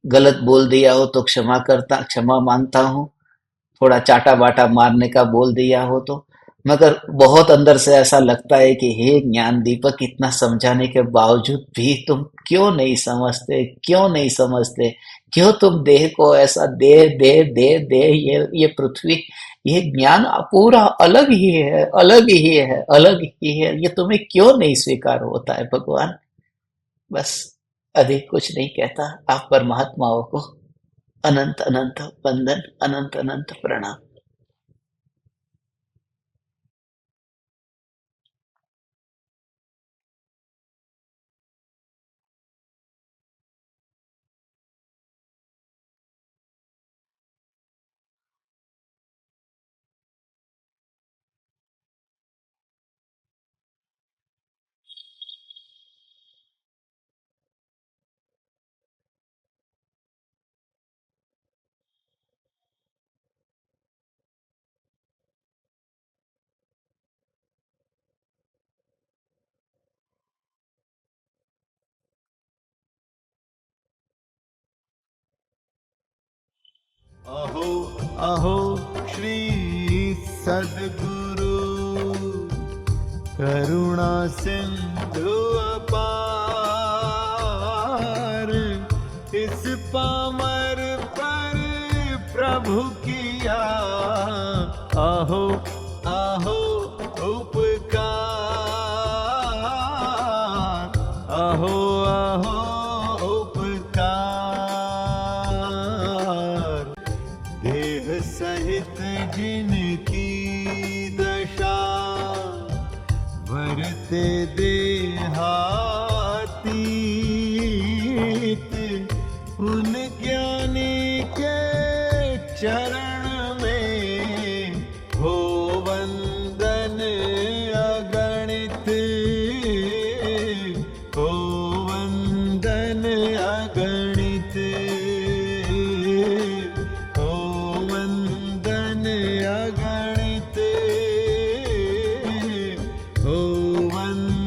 गलत बोल दिया हो तो क्षमा मांगता हूँ। थोड़ा चाटा बाटा मारने का बोल दिया हो तो, मगर बहुत अंदर से ऐसा लगता है कि हे ज्ञान दीपक, इतना समझाने के बावजूद भी तुम क्यों नहीं समझते, क्यों नहीं समझते? क्यों तुम देह को ऐसा दे दे दे दे, ये पृथ्वी, ये ज्ञान पूरा अलग ही है, अलग ही है, अलग ही है, ये तुम्हें क्यों नहीं स्वीकार होता है भगवान? बस अधिक कुछ नहीं कहता। आप परमात्माओं को अनंत अनंत वंदन, अनंत अनंत प्रणाम। अहो अहो श्री सद्गुरु करुणा सिंधु अपार, इस पामर पर प्रभु किया अहो अहो उपकार, अहो अहो उपकार। देह सहित जिनकी दशा, वरते देहातीत, उन ज्ञानी के चरण में हो वंदन अगणित, हो वंदन अगणित, हो वंदन अगणित, हो वंदन